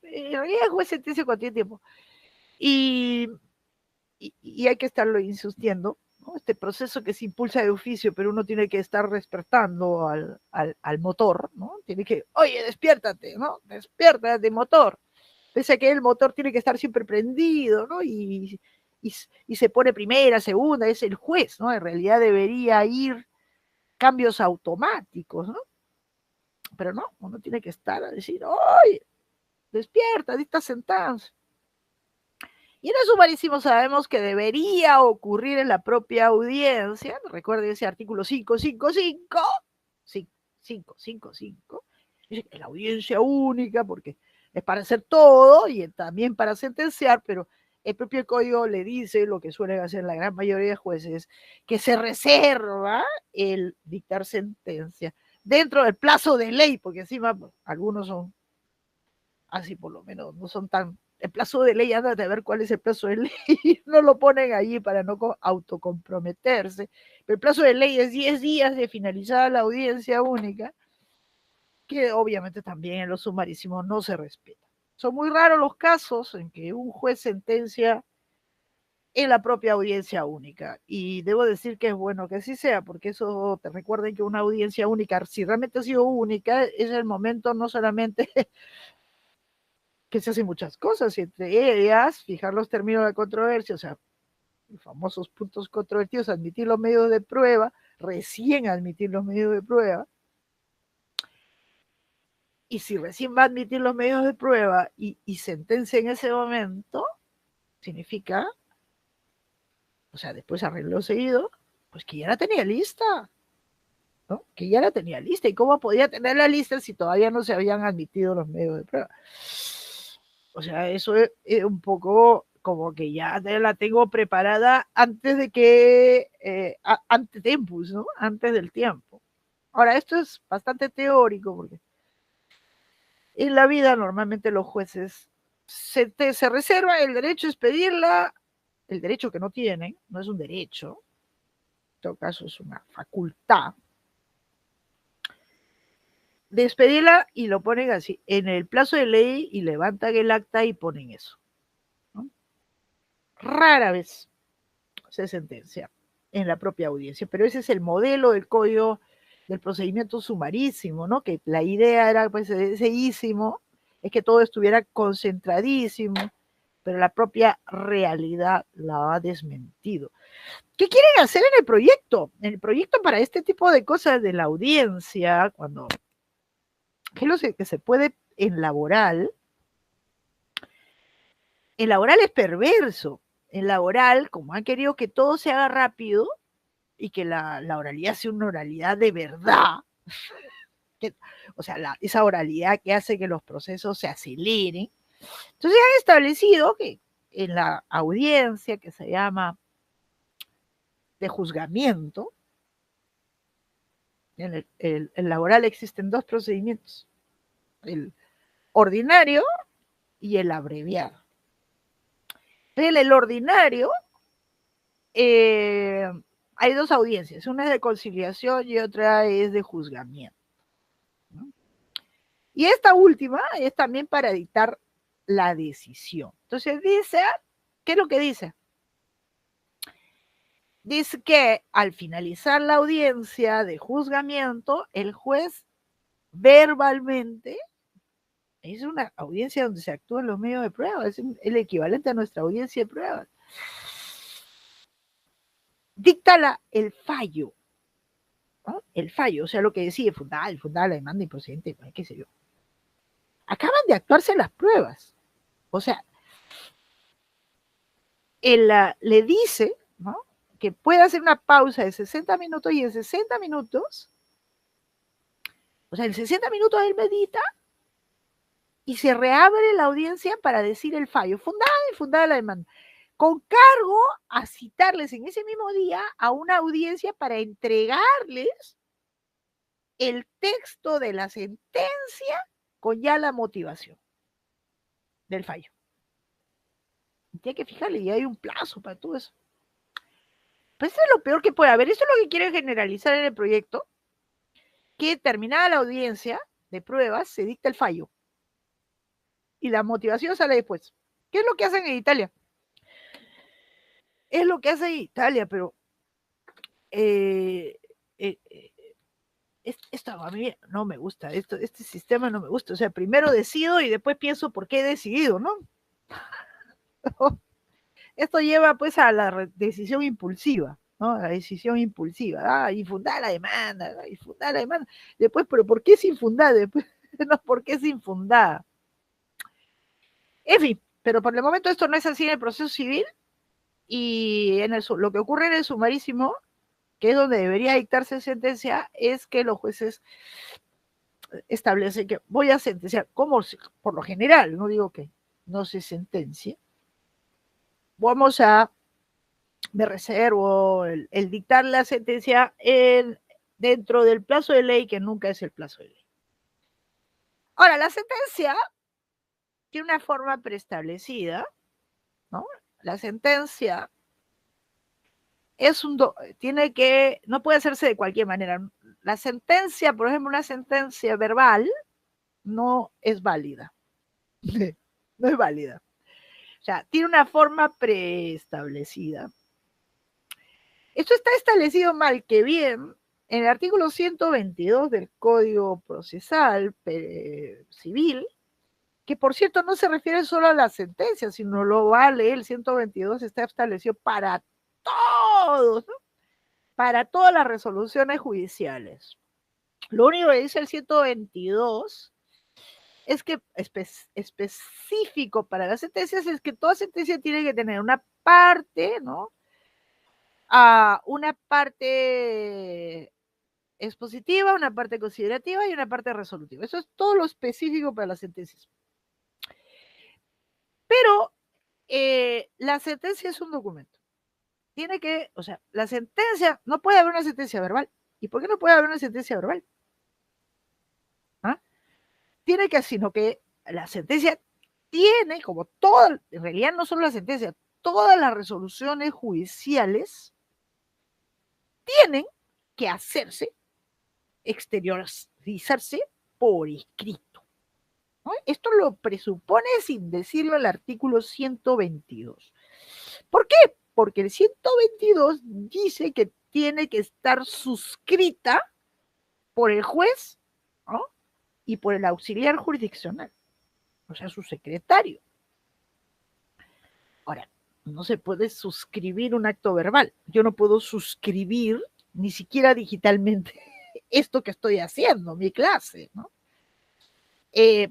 en realidad el juez sentencia cuando tiene tiempo. Y hay que estarlo insistiendo, ¿no? Este proceso que se impulsa de oficio, pero uno tiene que estar despertando al motor, ¿no? Tiene que, oye, despiértate, ¿no? Despiértate, motor. Pese a que el motor tiene que estar siempre prendido, ¿no? Y se pone primera, segunda, es el juez, ¿no? En realidad debería ir cambios automáticos, ¿no? Pero no, uno tiene que estar a decir, ¡ay! Despierta, dicta sentencia. Y en el sumarísimo sabemos que debería ocurrir en la propia audiencia. Recuerden ese artículo 555, 555, dice que la audiencia única, porque es para hacer todo y también para sentenciar, pero el propio código le dice lo que suelen hacer la gran mayoría de jueces, que se reserva el dictar sentencia dentro del plazo de ley, porque encima algunos son así, por lo menos no son tan, el plazo de ley, anda de ver cuál es el plazo de ley, no lo ponen allí para no autocomprometerse, pero el plazo de ley es 10 días de finalizada la audiencia única, que obviamente también en los sumarísimos no se respeta. Son muy raros los casos en que un juez sentencia en la propia audiencia única, y debo decir que es bueno que así sea, porque eso, te recuerden que una audiencia única, si realmente ha sido única, es el momento no solamente que se hacen muchas cosas, y entre ellas fijar los términos de la controversia, o sea, los famosos puntos controvertidos, admitir los medios de prueba, recién admitir los medios de prueba, y si recién va a admitir los medios de prueba y sentencia en ese momento, significa, o sea, después arregló seguido, pues que ya la tenía lista, ¿no? Que ya la tenía lista. ¿Y cómo podía tener la lista si todavía no se habían admitido los medios de prueba? O sea, eso es un poco como que ya la tengo preparada antes de que, ante tempus, ¿no? Antes del tiempo. Ahora, esto es bastante teórico porque en la vida normalmente los jueces se reservan el derecho a expedirla, el derecho que no tienen, no es un derecho, en todo caso es una facultad, de expedirla y lo ponen así, en el plazo de ley y levantan el acta y ponen eso, ¿no? Rara vez se sentencia en la propia audiencia, pero ese es el modelo del código del procedimiento sumarísimo, ¿no? Que la idea era, pues, seguísimo, es que todo estuviera concentradísimo, pero la propia realidad la ha desmentido. ¿Qué quieren hacer en el proyecto? En el proyecto para este tipo de cosas de la audiencia, cuando, ¿qué es lo que se puede en laboral? En laboral es perverso. En laboral, como han querido que todo se haga rápido, y que la oralidad sea una oralidad de verdad, que, o sea, esa oralidad que hace que los procesos se aceleren. Entonces han establecido que en la audiencia que se llama de juzgamiento, en el laboral existen dos procedimientos, el ordinario y el abreviado. En el ordinario hay dos audiencias, una es de conciliación y otra es de juzgamiento, ¿no? Y esta última es también para dictar la decisión. Entonces dice, ¿qué es lo que dice? Dice que al finalizar la audiencia de juzgamiento, el juez verbalmente, es una audiencia donde se actúan los medios de prueba, es el equivalente a nuestra audiencia de prueba, dicta el fallo, ¿no? El fallo, o sea, lo que decide fundada la demanda improcedente, qué sé yo. Acaban de actuarse las pruebas, o sea, le dice, ¿no?, que puede hacer una pausa de 60 minutos y en 60 minutos, o sea, en 60 minutos él medita y se reabre la audiencia para decir el fallo, fundada la demanda, con cargo a citarles en ese mismo día a una audiencia para entregarles el texto de la sentencia con ya la motivación del fallo. Tiene que fijarle, y hay un plazo para todo eso. Pues eso es lo peor que puede haber. Eso es lo que quieren generalizar en el proyecto, que terminada la audiencia de pruebas se dicta el fallo y la motivación sale después. ¿Qué es lo que hacen en Italia? Es lo que hace en Italia, pero esto a mí no me gusta, este sistema no me gusta. O sea, primero decido y después pienso por qué he decidido, ¿no? Esto lleva pues a la decisión impulsiva. ¿no? La decisión impulsiva, infundada la demanda, ¿no? Infundada la demanda. Después, ¿pero por qué es infundada? Después, no, ¿por qué es infundada? En fin, pero por el momento esto no es así en el proceso civil y lo que ocurre en el sumarísimo, que es donde debería dictarse sentencia, es que los jueces establecen que voy a sentenciar, como por lo general, no digo que no se sentencie, me reservo el dictar la sentencia dentro del plazo de ley, que nunca es el plazo de ley. Ahora, la sentencia tiene una forma preestablecida, ¿no? La sentencia no puede hacerse de cualquier manera. La sentencia, por ejemplo, una sentencia verbal no es válida. No es válida. O sea, tiene una forma preestablecida. Esto está establecido mal que bien en el artículo 122 del Código Procesal Civil, que por cierto no se refiere solo a la sentencia, sino lo vale, el 122 está establecido para todos, ¿no? Para todas las resoluciones judiciales. Lo único que dice el 122 es que específico para las sentencias es que toda sentencia tiene que tener una parte, ¿no? Una parte expositiva, una parte considerativa y una parte resolutiva. Eso es todo lo específico para las sentencias. Pero la sentencia es un documento. La sentencia, no puede haber una sentencia verbal. ¿Y por qué no puede haber una sentencia verbal? Sino que la sentencia tiene, como toda, en realidad no solo la sentencia, todas las resoluciones judiciales tienen que hacerse, exteriorizarse por escrito, ¿no? Esto lo presupone sin decirlo el artículo 122. ¿Por qué? Porque el 122 dice que tiene que estar suscrita por el juez, ¿no? Y por el auxiliar jurisdiccional, o sea, su secretario. Ahora, no se puede suscribir un acto verbal. Yo no puedo suscribir ni siquiera digitalmente esto que estoy haciendo, mi clase, ¿no?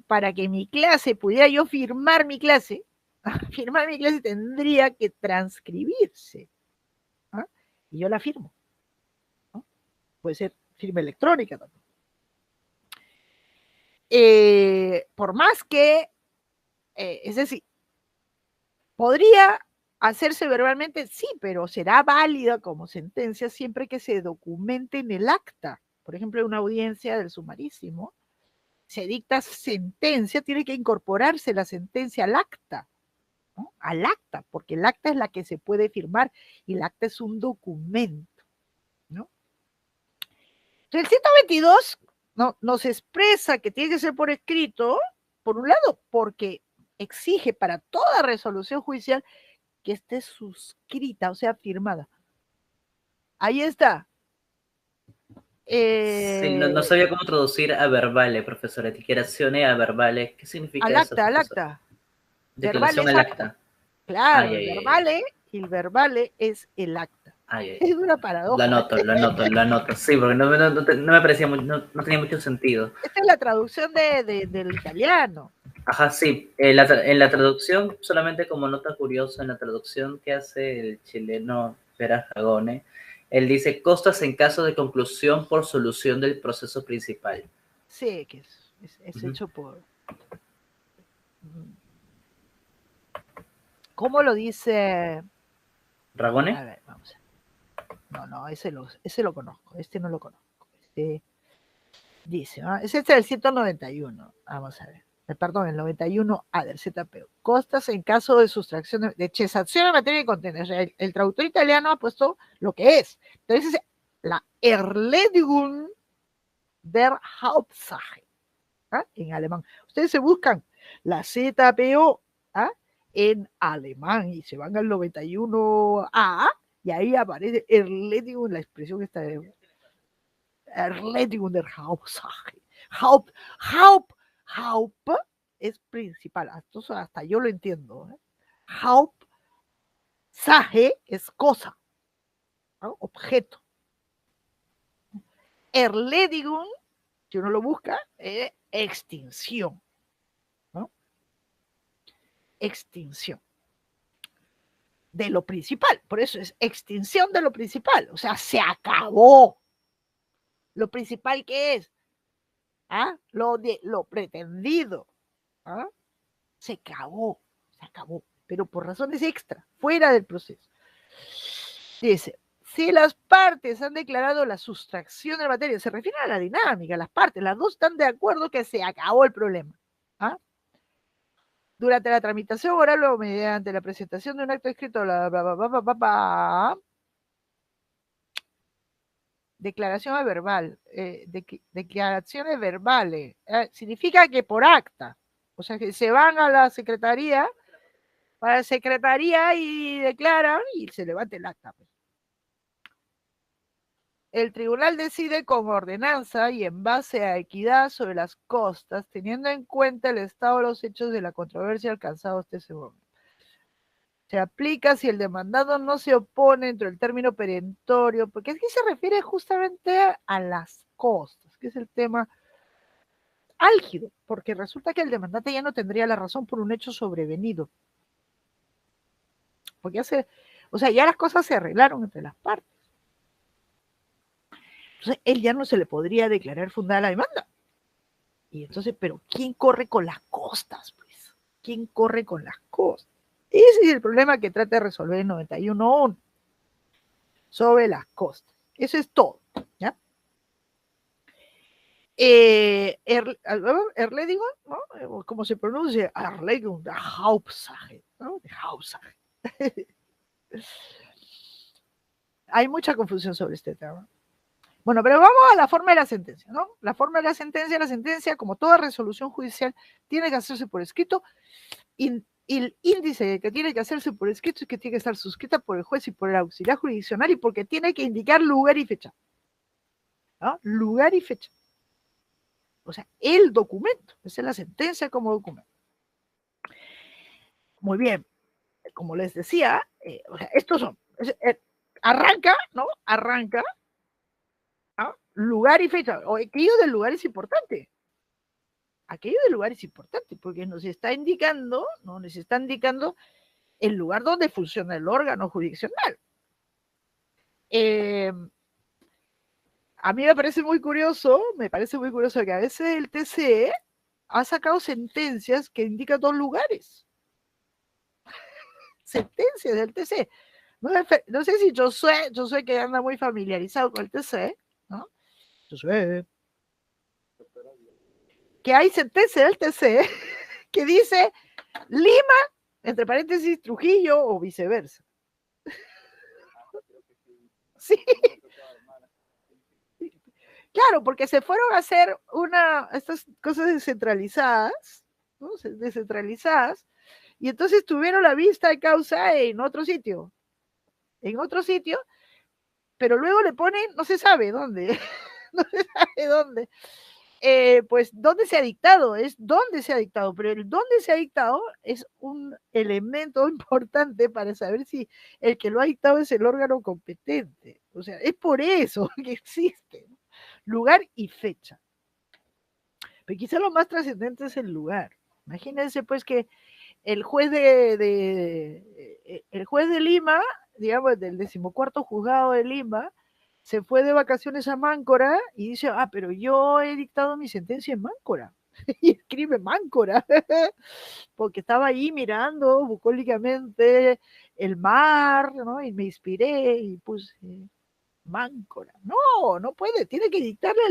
Para que mi clase, pudiera yo firmar mi clase tendría que transcribirse, ¿no? Y yo la firmo, ¿no? Puede ser firma electrónica también. Por más que, es decir, podría hacerse verbalmente, sí, pero será válida como sentencia siempre que se documente en el acta. Por ejemplo, en una audiencia del sumarísimo, se dicta sentencia, tiene que incorporarse la sentencia al acta, ¿no? Al acta, porque el acta es la que se puede firmar y el acta es un documento, ¿no? Entonces, el 122 nos expresa que tiene que ser por escrito, por un lado, porque exige para toda resolución judicial que esté suscrita, o sea, firmada. Ahí está. Sí, no sabía cómo traducir a verbales, profesora. Declaraciones a verbales. ¿Qué significa eso, Al profesor? acta. Declaración al acta. Claro, el verbale es el acta. Es una paradoja. Lo anoto. Sí, porque no me parecía no tenía mucho sentido. Esta es la traducción del italiano. Ajá, sí. En la traducción, solamente como nota curiosa, en la traducción que hace el chileno Pera Jagone, él dice costas en caso de conclusión por solución del proceso principal. Sí, que es hecho por... ¿Cómo lo dice? ¿Ragone? A ver, vamos a ver. No, ese lo conozco. Este no lo conozco. Dice, ¿no? Ese es el 191. Vamos a ver. Perdón, el 91A del ZPU. Costas en caso de sustracción de cesación en materia de contenido. O sea, el traductor italiano ha puesto lo que es. Entonces, la Erledigung der Hauptsache, ¿ah? En alemán. Ustedes se buscan la ZPO, ¿ah? En alemán y se van al 91A y ahí aparece Erledigung, la expresión esta de Erledigung der Hauptsache. Haupt es principal. Entonces, hasta yo lo entiendo. Hauptsache es cosa. ¿no? Objeto. Erledigung, si uno lo busca, extinción, ¿no? Extinción de lo principal, por eso es extinción de lo principal, o sea, se acabó. Lo principal que es, ¿ah? Lo pretendido, ¿ah? Se acabó, pero por razones extra, fuera del proceso. Dice, si las partes han declarado la sustracción de la materia, se refiere a la dinámica, las partes, las dos están de acuerdo que se acabó el problema. ¿Ah? Durante la tramitación oral o mediante la presentación de un acto escrito, declaración verbal, declaraciones verbales, significa que por acta, o sea que se van a la secretaría, y declaran y se levanta el acta. Pues. El tribunal decide con ordenanza y en base a equidad sobre las costas, teniendo en cuenta el estado de los hechos de la controversia alcanzados hasta ese momento. Se aplica si el demandado no se opone dentro del término perentorio, porque aquí se refiere justamente a las costas, que es el tema álgido, porque resulta que el demandante ya no tendría la razón por un hecho sobrevenido. Porque ya las cosas se arreglaron entre las partes. Entonces, él ya no se le podría declarar fundada la demanda. Y entonces, pero ¿quién corre con las costas? Pues? ¿Quién corre con las costas? Ese es el problema que trata de resolver el 91.1 sobre las costas. Eso es todo, ¿ya? Erledigung, ¿no? ¿Cómo se pronuncia? Erledigung, de Hauptsache, ¿no? De Hauptsache. Hay mucha confusión sobre este tema. Bueno, pero vamos a la forma de la sentencia, ¿no? La forma de la sentencia, como toda resolución judicial, tiene que hacerse por escrito y el índice que tiene que hacerse por escrito es que tiene que estar suscrita por el juez y por el auxiliar jurisdiccional y porque tiene que indicar lugar y fecha, ¿no? Lugar y fecha. O sea, el documento, esa es la sentencia como documento. Muy bien, como les decía, estos son, arranca, ¿no? Arranca, ¿no? Lugar y fecha, o aquello del lugar es importante. Aquello del lugar es importante porque nos está indicando el lugar donde funciona el órgano jurisdiccional. A mí me parece muy curioso que a veces el TC ha sacado sentencias que indican dos lugares. Sentencias del TC. No sé si yo sé que anda muy familiarizado con el TC, ¿no? Josué. Que hay sentencia del TC que dice Lima, entre paréntesis, Trujillo o viceversa. Sí. Claro, porque se fueron a hacer estas cosas descentralizadas, ¿no? Descentralizadas, y entonces tuvieron la vista de causa en otro sitio, pero luego le ponen, no se sabe dónde, no se sabe dónde. Pues dónde se ha dictado, pero el dónde se ha dictado es un elemento importante para saber si el que lo ha dictado es el órgano competente. O sea, es por eso que existe, ¿no? Lugar y fecha. Pero quizá lo más trascendente es el lugar. Imagínense pues que el juez el juez de Lima, digamos, del 14º juzgado de Lima, se fue de vacaciones a Máncora y dice, pero yo he dictado mi sentencia en Máncora. Y escribe Máncora, porque estaba ahí mirando bucólicamente el mar, ¿no? Y me inspiré y puse Máncora. No puede, tiene que dictarle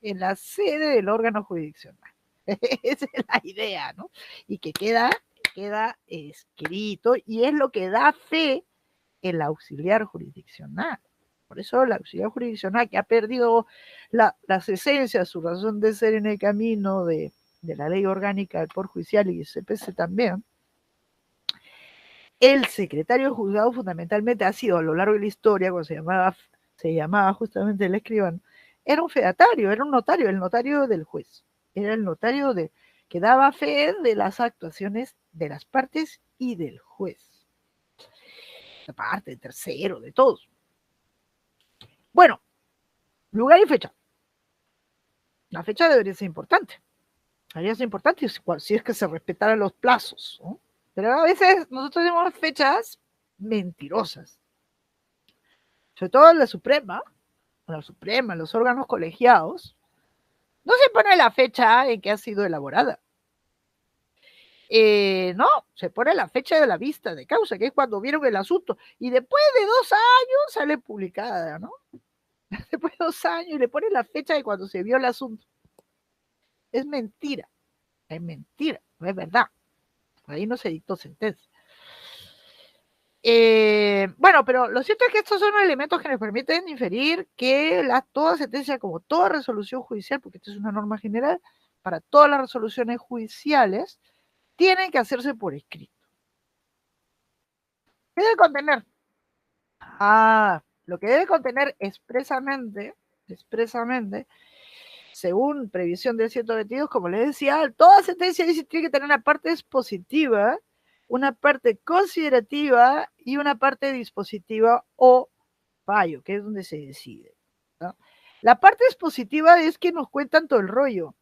en la sede del órgano jurisdiccional. Esa es la idea, ¿no? Y que queda escrito y es lo que da fe el auxiliar jurisdiccional. Por eso el auxiliar jurisdiccional, que ha perdido las esencias, su razón de ser en el camino de la ley orgánica del Poder Judicial y el CPC también, el secretario del juzgado fundamentalmente ha sido a lo largo de la historia, cuando se llamaba justamente el escribano, era un fedatario, era un notario, el notario del juez, era el notario que daba fe de las actuaciones de las partes y del juez. De parte, de tercero, de todos. Bueno, lugar y fecha. La fecha debería ser importante. Debería ser importante si es que se respetaran los plazos, ¿no? Pero a veces nosotros tenemos fechas mentirosas. Sobre todo en la Suprema, los órganos colegiados, no se pone la fecha en que ha sido elaborada. No, se pone la fecha de la vista de causa, que es cuando vieron el asunto, y después de 2 años sale publicada, ¿no? Después de 2 años y le pone la fecha de cuando se vio el asunto. Es mentira, no es verdad. Ahí no se dictó sentencia. Bueno, pero lo cierto es que estos son elementos que nos permiten inferir que toda sentencia, como toda resolución judicial, porque esta es una norma general, para todas las resoluciones judiciales, tienen que hacerse por escrito. ¿Qué debe contener? Lo que debe contener expresamente, según previsión del 122, como les decía, toda sentencia dice tiene que tener una parte expositiva, una parte considerativa y una parte dispositiva o fallo, que es donde se decide, ¿no? La parte expositiva es que nos cuentan todo el rollo,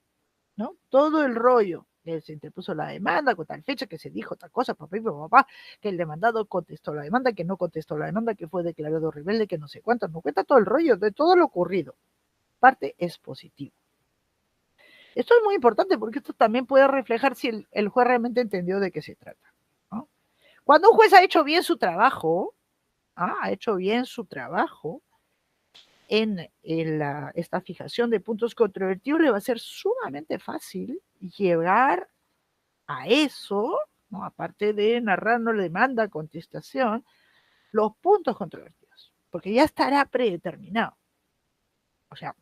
¿no? Todo el rollo. Que se interpuso la demanda con tal fecha, que se dijo tal cosa, papá, que el demandado contestó la demanda, que no contestó la demanda, que fue declarado rebelde, que no sé cuánto, nos cuenta todo el rollo de todo lo ocurrido. Parte expositiva. Esto es muy importante porque esto también puede reflejar si el juez realmente entendió de qué se trata, ¿no? Cuando un juez ha hecho bien su trabajo, en esta fijación de puntos controvertidos, le va a ser sumamente fácil llegar a eso, ¿no? Aparte de narrarnos la demanda, contestación, los puntos controvertidos, porque ya estará predeterminado. O sea,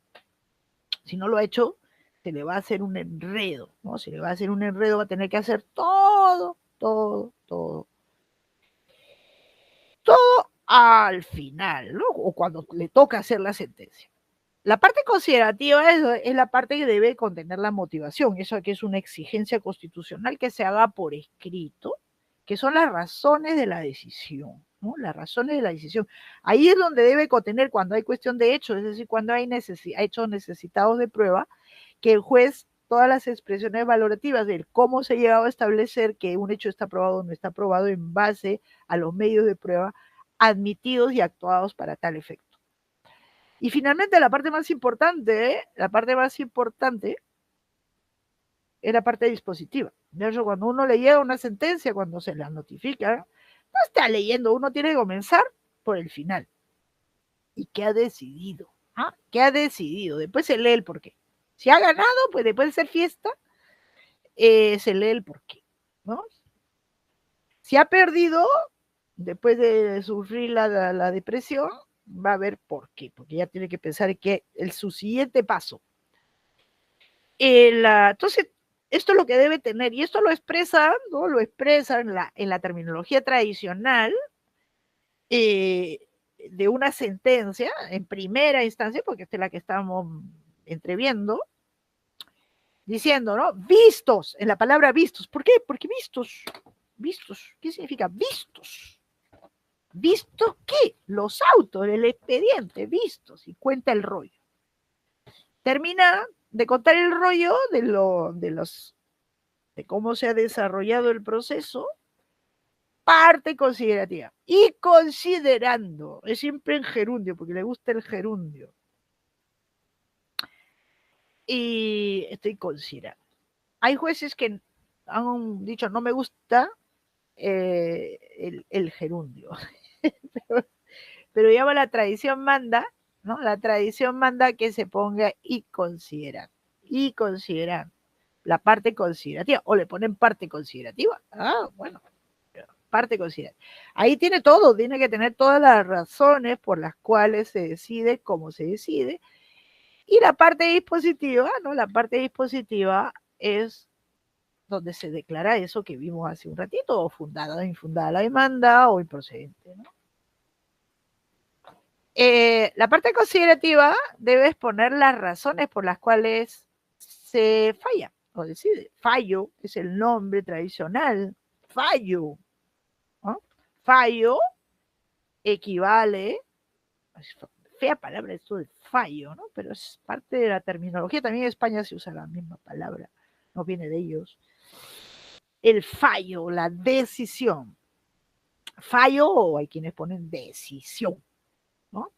si no lo ha hecho, se le va a hacer un enredo, ¿no? Si le va a hacer un enredo, va a tener que hacer todo al final, ¿no? O cuando le toca hacer la sentencia. La parte considerativa es la parte que debe contener la motivación, eso que es una exigencia constitucional que se haga por escrito, que son las razones de la decisión, ¿no? Las razones de la decisión. Ahí es donde debe contener cuando hay cuestión de hechos, es decir, cuando hay hechos necesitados de prueba, que el juez, todas las expresiones valorativas de cómo se ha llegado a establecer que un hecho está probado o no está probado en base a los medios de prueba admitidos y actuados para tal efecto. Y finalmente la parte más importante es la parte dispositiva. De hecho, cuando uno le llega una sentencia, cuando se la notifica, no está leyendo, uno tiene que comenzar por el final. ¿Y qué ha decidido? ¿Qué ha decidido? Después se lee el porqué. Si ha ganado, pues después de hacer fiesta, se lee el porqué, ¿no? Si ha perdido, después de sufrir la depresión, va a ver por qué, porque ya tiene que pensar que su siguiente paso. Entonces, esto es lo que debe tener, y esto lo expresa, ¿no? Lo expresa en la terminología tradicional de una sentencia en primera instancia, porque esta es la que estamos entreviendo, diciendo, ¿no? Vistos, en la palabra vistos. ¿Por qué? Porque vistos. ¿Qué significa vistos? ¿Vistos qué? Los autos, el expediente, vistos, y cuenta el rollo. Termina de contar el rollo de cómo se ha desarrollado el proceso, parte considerativa. Y considerando, es siempre en gerundio, porque le gusta el gerundio. Y estoy considerando. Hay jueces que han dicho, no me gusta el gerundio. pero ya la tradición manda, ¿no? La tradición manda que se ponga y consideran, la parte considerativa, o le ponen parte considerativa. Bueno, parte considerativa. Ahí tiene todo, tiene que tener todas las razones por las cuales se decide, cómo se decide. Y la parte dispositiva, ¿no? La parte dispositiva es donde se declara eso que vimos hace un ratito, o fundada o infundada la demanda, o improcedente, ¿no? La parte considerativa debe exponer las razones por las cuales se falla o decide. Fallo es el nombre tradicional. Fallo, ¿no? Fallo equivale, fea palabra esto del fallo, ¿no? Pero es parte de la terminología. También en España se usa la misma palabra, no viene de ellos. El fallo, la decisión. Fallo, o hay quienes ponen decisión, ¿no?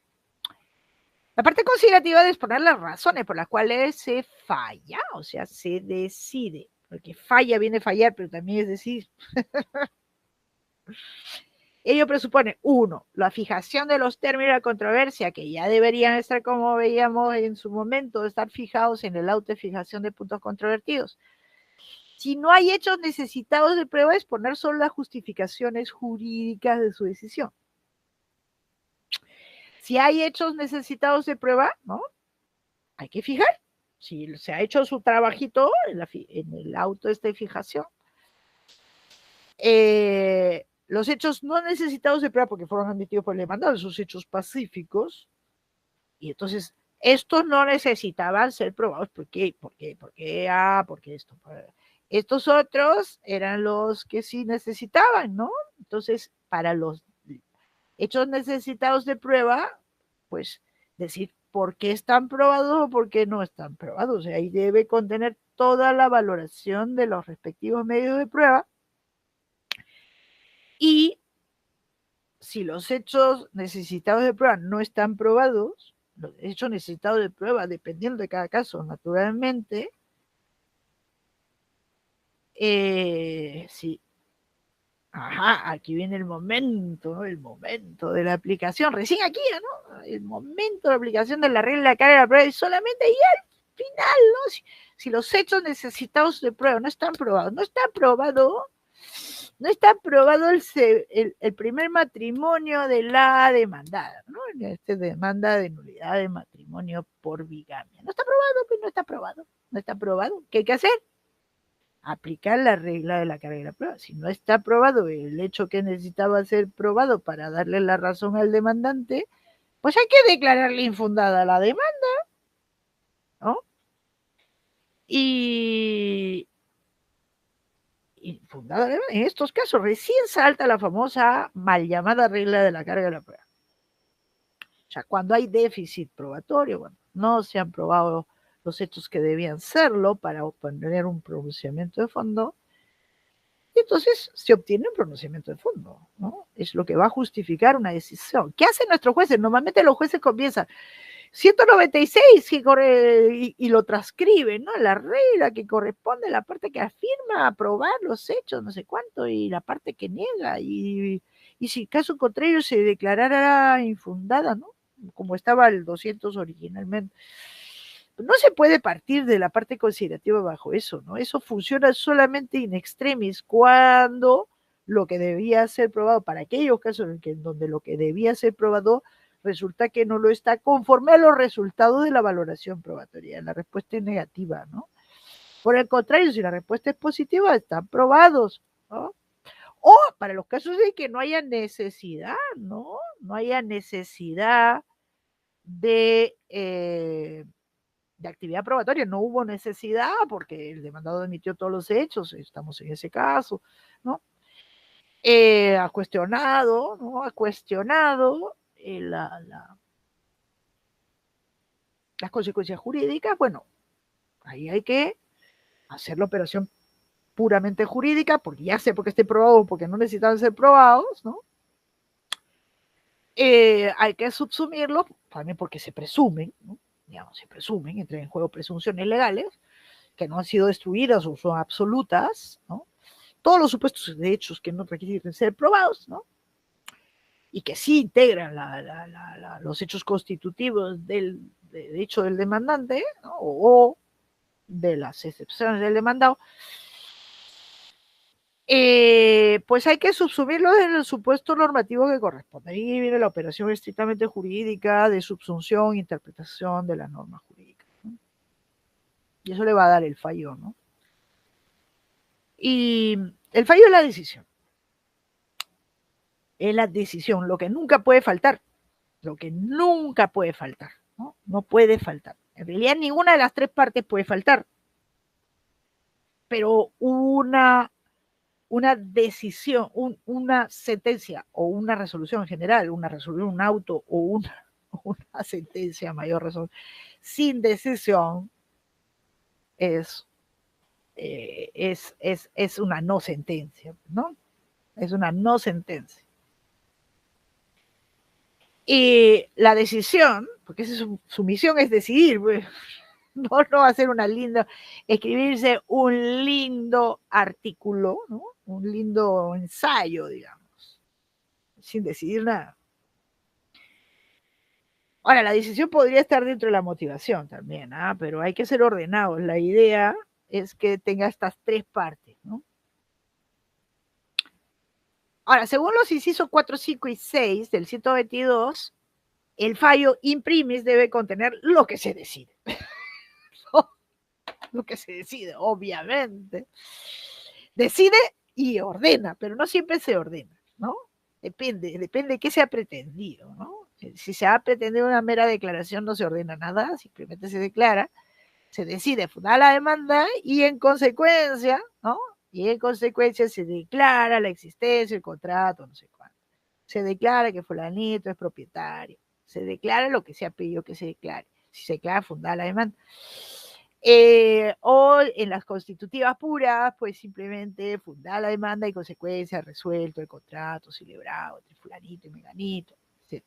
La parte considerativa de exponer las razones por las cuales se falla, o sea, se decide. Porque falla viene a fallar, pero también es decir. Ello presupone, uno, la fijación de los términos de la controversia, que ya deberían estar, como veíamos en su momento, estar fijados en el auto de fijación de puntos controvertidos. Si no hay hechos necesitados de prueba, exponer solo las justificaciones jurídicas de su decisión. Si hay hechos necesitados de prueba, ¿no? Hay que fijar. Si se ha hecho su trabajito en el auto de fijación, los hechos no necesitados de prueba porque fueron admitidos por el demandado, esos hechos pacíficos, y entonces estos no necesitaban ser probados. ¿Por qué? Porque esto. Estos otros eran los que sí necesitaban, ¿no? Entonces, para los hechos necesitados de prueba, pues decir por qué están probados o por qué no están probados. O sea, ahí debe contener toda la valoración de los respectivos medios de prueba. Y si los hechos necesitados de prueba no están probados, los hechos necesitados de prueba, dependiendo de cada caso, naturalmente, sí. Ajá, aquí viene el momento, ¿no? El momento de la aplicación, recién aquí, ¿no? El momento de la aplicación de la regla de la carga de la prueba, y solamente ahí al final, ¿no? Si los hechos necesitados de prueba no están probados, no está probado el primer matrimonio de la demandada, ¿no? Demanda de nulidad de matrimonio por bigamia. No está probado, pues no está probado. No está probado. ¿Qué hay que hacer? Aplicar la regla de la carga de la prueba. Si no está probado el hecho que necesitaba ser probado para darle la razón al demandante, pues hay que declararle infundada la demanda, ¿no? Y infundada la demanda. En estos casos recién salta la famosa mal llamada regla de la carga de la prueba. O sea, cuando hay déficit probatorio, bueno, no se han probado los hechos que debían serlo para obtener un pronunciamiento de fondo, y entonces se obtiene un pronunciamiento de fondo, ¿no? Es lo que va a justificar una decisión. ¿Qué hacen nuestros jueces? Normalmente los jueces comienzan 196 que corre, y lo transcriben, ¿no? La regla que corresponde a la parte que afirma aprobar los hechos, no sé cuánto, y la parte que niega, y si caso contrario se declarara infundada, ¿no? Como estaba el 200 originalmente. No se puede partir de la parte considerativa bajo eso, ¿no? Eso funciona solamente in extremis, cuando lo que debía ser probado, para aquellos casos en donde lo que debía ser probado resulta que no lo está, conforme a los resultados de la valoración probatoria. La respuesta es negativa, ¿no? Por el contrario, si la respuesta es positiva, están probados, ¿no? O para los casos de que no haya necesidad, ¿no? No haya necesidad de actividad probatoria, no hubo necesidad porque el demandado admitió todos los hechos, estamos en ese caso, ¿no? Ha cuestionado, ¿no? Ha cuestionado las consecuencias jurídicas. Bueno, ahí hay que hacer la operación puramente jurídica, porque ya sea porque esté probado o porque no necesitaban ser probados, ¿no? Hay que subsumirlo, también porque se presumen, ¿no? Digamos, se presumen, entran en juego presunciones legales, que no han sido destruidas o son absolutas, ¿no? Todos los supuestos de hechos que no requieren ser probados, ¿no? Y que sí integran los hechos constitutivos del hecho del demandante, ¿no? O de las excepciones del demandado, pues hay que subsumirlo en el supuesto normativo que corresponde. Ahí viene la operación estrictamente jurídica de subsunción e interpretación de la norma jurídica, ¿no? Y eso le va a dar el fallo, ¿no? Y el fallo es la decisión. Es la decisión, lo que nunca puede faltar, ¿no? No puede faltar. En realidad ninguna de las tres partes puede faltar, pero una decisión, una sentencia o una resolución en general, una resolución, un auto o una sentencia a mayor razón sin decisión es una no sentencia, ¿no? Es una no sentencia. Y la decisión, porque esa es su misión es decidir, pues, no hacer una linda, escribirse un lindo artículo, ¿no? Un lindo ensayo, digamos, sin decidir nada. Ahora, la decisión podría estar dentro de la motivación también, ¿ah? Pero hay que ser ordenados. La idea es que tenga estas tres partes, ¿no? Ahora, según los incisos 4, 5 y 6 del 122, el fallo imprimis debe contener lo que se decide. Lo que se decide, obviamente. Decide y ordena, pero no siempre se ordena, ¿no? Depende de qué se ha pretendido, ¿no? Si se ha pretendido una mera declaración, no se ordena nada, simplemente se declara, se decide fundar la demanda y en consecuencia, ¿no? Y en consecuencia se declara la existencia del contrato, no sé cuánto. Se declara que fulanito es propietario. Se declara lo que se ha pedido que se declare. Si se declara fundada la demanda. O en las constitutivas puras, pues simplemente fundar la demanda y consecuencia resuelto el contrato celebrado entre fulanito y meganito, etc.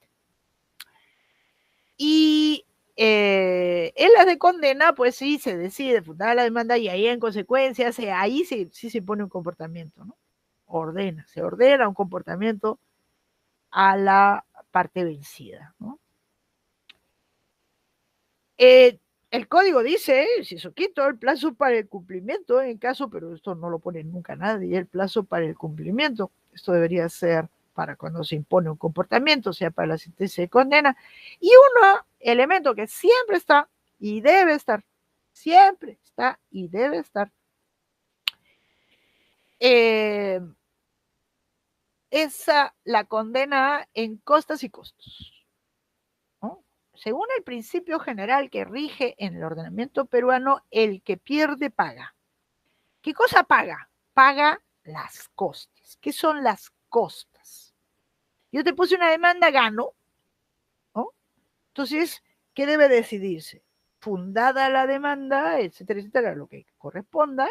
Y en las de condena, pues sí, se decide fundar la demanda y ahí en consecuencia, ahí sí se pone un comportamiento, ¿no? Se ordena un comportamiento a la parte vencida, ¿no? El código dice, si eso quito, el plazo para el cumplimiento, en caso, pero esto no lo pone nunca nadie, el plazo para el cumplimiento, esto debería ser para cuando se impone un comportamiento, o sea, para la sentencia de condena, y un elemento que siempre está y debe estar, siempre está y debe estar, la condena en costas y costos, ¿no? Según el principio general que rige en el ordenamiento peruano, el que pierde paga. ¿Qué cosa paga? Paga las costas. ¿Qué son las costas? Yo te puse una demanda, gano, ¿no? Entonces, ¿qué debe decidirse? Fundada la demanda, etcétera, lo que corresponda,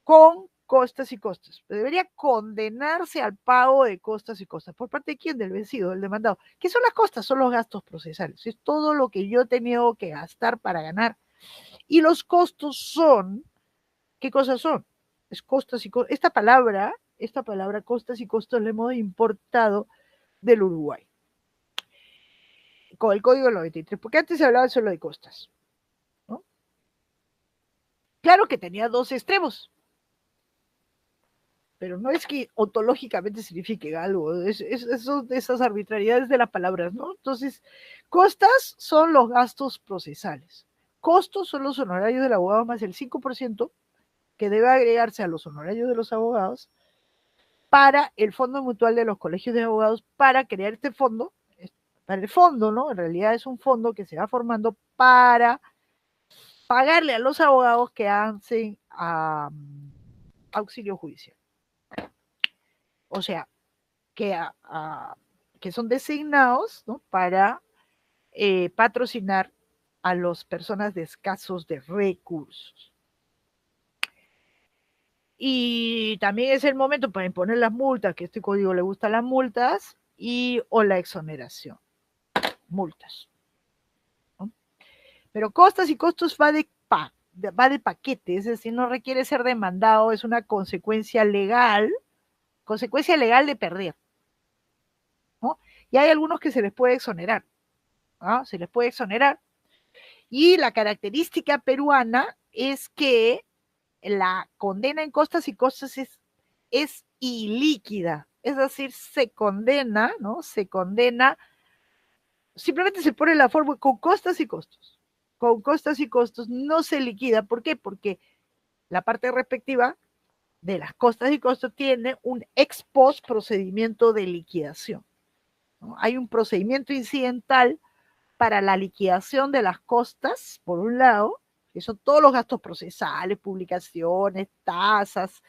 con costas y costos. Debería condenarse al pago de costas y costas. ¿Por parte de quién? Del vencido, del demandado. ¿Qué son las costas? Son los gastos procesales. Es todo lo que yo he tenido que gastar para ganar. Y los costos son, ¿qué cosas son? Es costas y costos. Esta palabra, costas y costos, la hemos importado del Uruguay. Con el código 93, porque antes se hablaba solo de costas, ¿no? Claro que tenía dos extremos, pero no es que ontológicamente signifique algo, son esas arbitrariedades de las palabras, ¿no? Entonces, costas son los gastos procesales, costos son los honorarios del abogado más el 5% que debe agregarse a los honorarios de los abogados para el Fondo Mutual de los Colegios de Abogados, para crear este fondo, para el fondo, ¿no? En realidad es un fondo que se va formando para pagarle a los abogados que hacen auxilio judicial. O sea, que son designados, ¿no? Para patrocinar a las personas de escasos de recursos. Y también es el momento para imponer las multas, que a este código le gustan las multas, o la exoneración. Multas, ¿no? Pero costas y costos va de paquete, es decir, no requiere ser demandado, es una consecuencia legal de perder, ¿no? Y hay algunos que se les puede exonerar, ¿no? Se les puede exonerar. Y la característica peruana es que la condena en costas y costos es ilíquida, es decir, se condena, ¿no? Se condena, simplemente se pone la fórmula con costas y costos. Con costas y costos no se liquida. ¿Por qué? Porque la parte respectiva de las costas y costos tiene un ex post procedimiento de liquidación, ¿no? Hay un procedimiento incidental para la liquidación de las costas, por un lado, que son todos los gastos procesales, publicaciones, tasas,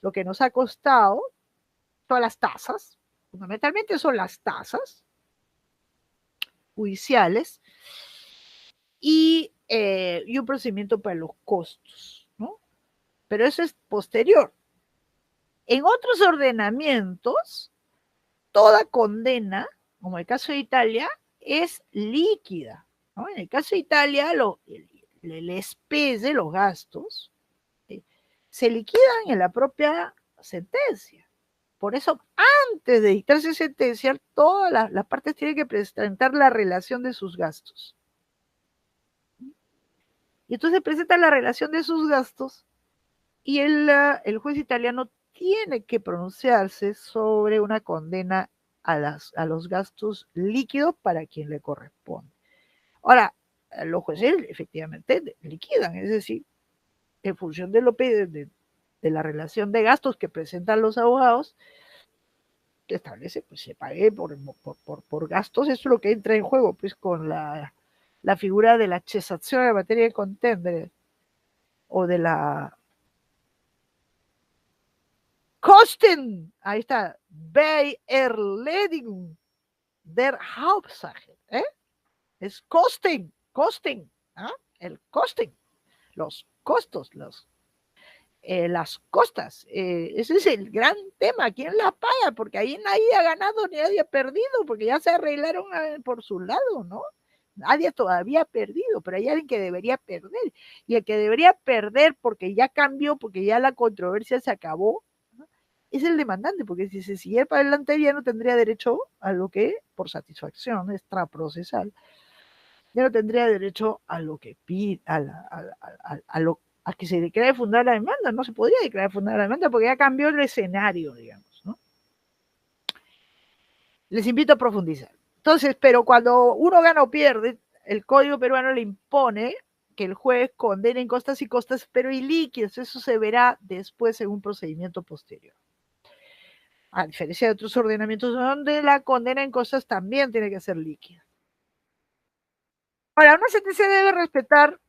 lo que nos ha costado, todas las tasas, fundamentalmente son las tasas, judiciales y un procedimiento para los costos, ¿no? Pero eso es posterior. En otros ordenamientos, toda condena, como el caso de Italia, es líquida, ¿no? En el caso de Italia, el spese, los gastos, se liquidan en la propia sentencia. Por eso, antes de dictarse sentencia, todas las partes tienen que presentar la relación de sus gastos. Y entonces presentan la relación de sus gastos y el juez italiano tiene que pronunciarse sobre una condena a los gastos líquidos para quien le corresponde. Ahora, los jueces efectivamente liquidan, es decir, en función de la relación de gastos que presentan los abogados, que establece, pues se pague por gastos, eso es lo que entra en juego, pues con la figura de la cesazione de materia de contendere o de la Kosten, ahí está, bei Erledigung der Hauptsache, es Kosten, ¿ah? El Kosten, los costos, las costas. Ese es el gran tema. ¿Quién la paga? Porque ahí nadie ha ganado ni nadie ha perdido, porque ya se arreglaron por su lado, ¿no? Nadie todavía ha perdido, pero hay alguien que debería perder. Y el que debería perder porque ya cambió, porque ya la controversia se acabó, ¿no? Es el demandante, porque si se siguiera para adelante ya no tendría derecho a lo que, por satisfacción extraprocesal, ya no tendría derecho a lo que pide, a que se declare fundada la demanda. No se podría declarar fundada la demanda porque ya cambió el escenario, digamos, ¿no? Les invito a profundizar. Entonces, pero cuando uno gana o pierde, el Código peruano le impone que el juez condene en costas y costas, pero ilíquidos. Eso se verá después en un procedimiento posterior. A diferencia de otros ordenamientos donde la condena en costas también tiene que ser líquida. Ahora, una sentencia debe respetar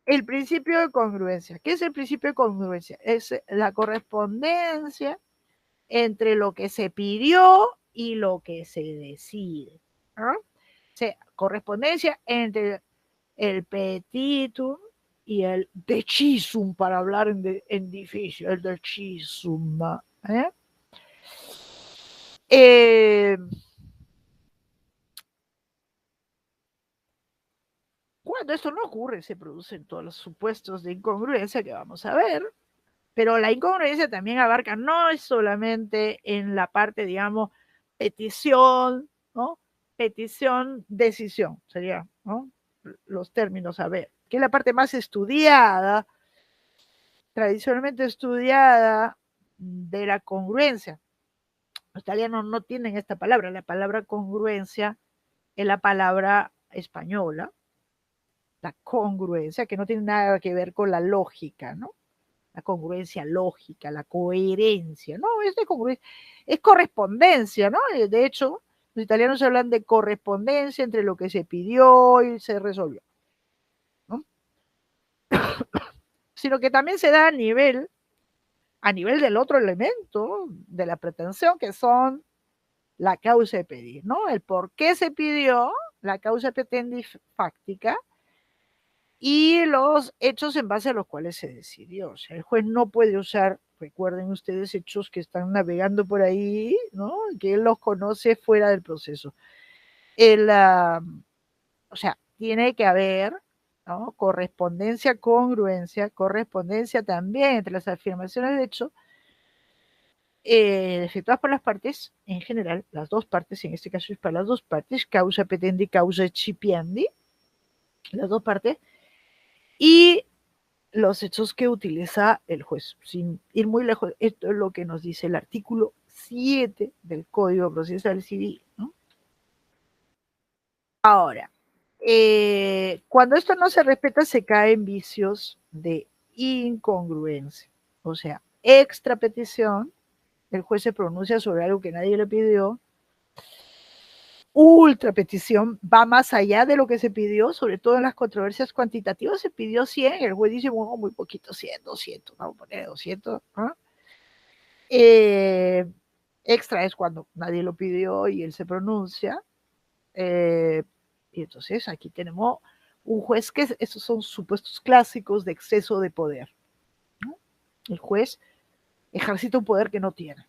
el principio de congruencia. ¿Qué es el principio de congruencia? Es la correspondencia entre lo que se pidió y lo que se decide, ¿no? O sea, correspondencia entre el petitum y el decisum, para hablar en difícil, el decisum. ¿eh? Cuando esto no ocurre, se producen todos los supuestos de incongruencia que vamos a ver, pero la incongruencia también abarca, no es solamente en la parte, digamos, petición, ¿no? Petición, decisión, sería, ¿no? Los términos a ver, que es la parte más estudiada, tradicionalmente estudiada de la congruencia. Los italianos no tienen esta palabra, la palabra congruencia es la palabra española, la congruencia, que no tiene nada que ver con la lógica, ¿no? La congruencia lógica, la coherencia, no, es correspondencia, ¿no? De hecho, los italianos hablan de correspondencia entre lo que se pidió y se resolvió, ¿no? Sino que también se da a nivel del otro elemento de la pretensión, que son la causa de pedir, ¿no? El por qué se pidió, la causa petendi fáctica, y los hechos en base a los cuales se decidió. O sea, el juez no puede usar, recuerden ustedes, hechos que están navegando por ahí, ¿no? Que él los conoce fuera del proceso. O sea, tiene que haber, ¿no? Correspondencia, congruencia, correspondencia también entre las afirmaciones de hecho efectuadas por las partes, en general, las dos partes, en este caso es para las dos partes, causa petendi, causa excipiendi, las dos partes, y los hechos que utiliza el juez. Sin ir muy lejos, esto es lo que nos dice el artículo 7 del Código Procesal Civil, ¿no? Ahora, cuando esto no se respeta, se caen vicios de incongruencia. O sea, extra petición, el juez se pronuncia sobre algo que nadie le pidió. Ultra petición va más allá de lo que se pidió, sobre todo en las controversias cuantitativas. Se pidió 100, el juez dice, bueno, muy poquito, 100, 200, vamos a poner 200. ¿no? Extra es cuando nadie lo pidió y él se pronuncia. Y entonces aquí tenemos un juez que estos son supuestos clásicos de exceso de poder, ¿no? El juez ejercita un poder que no tiene.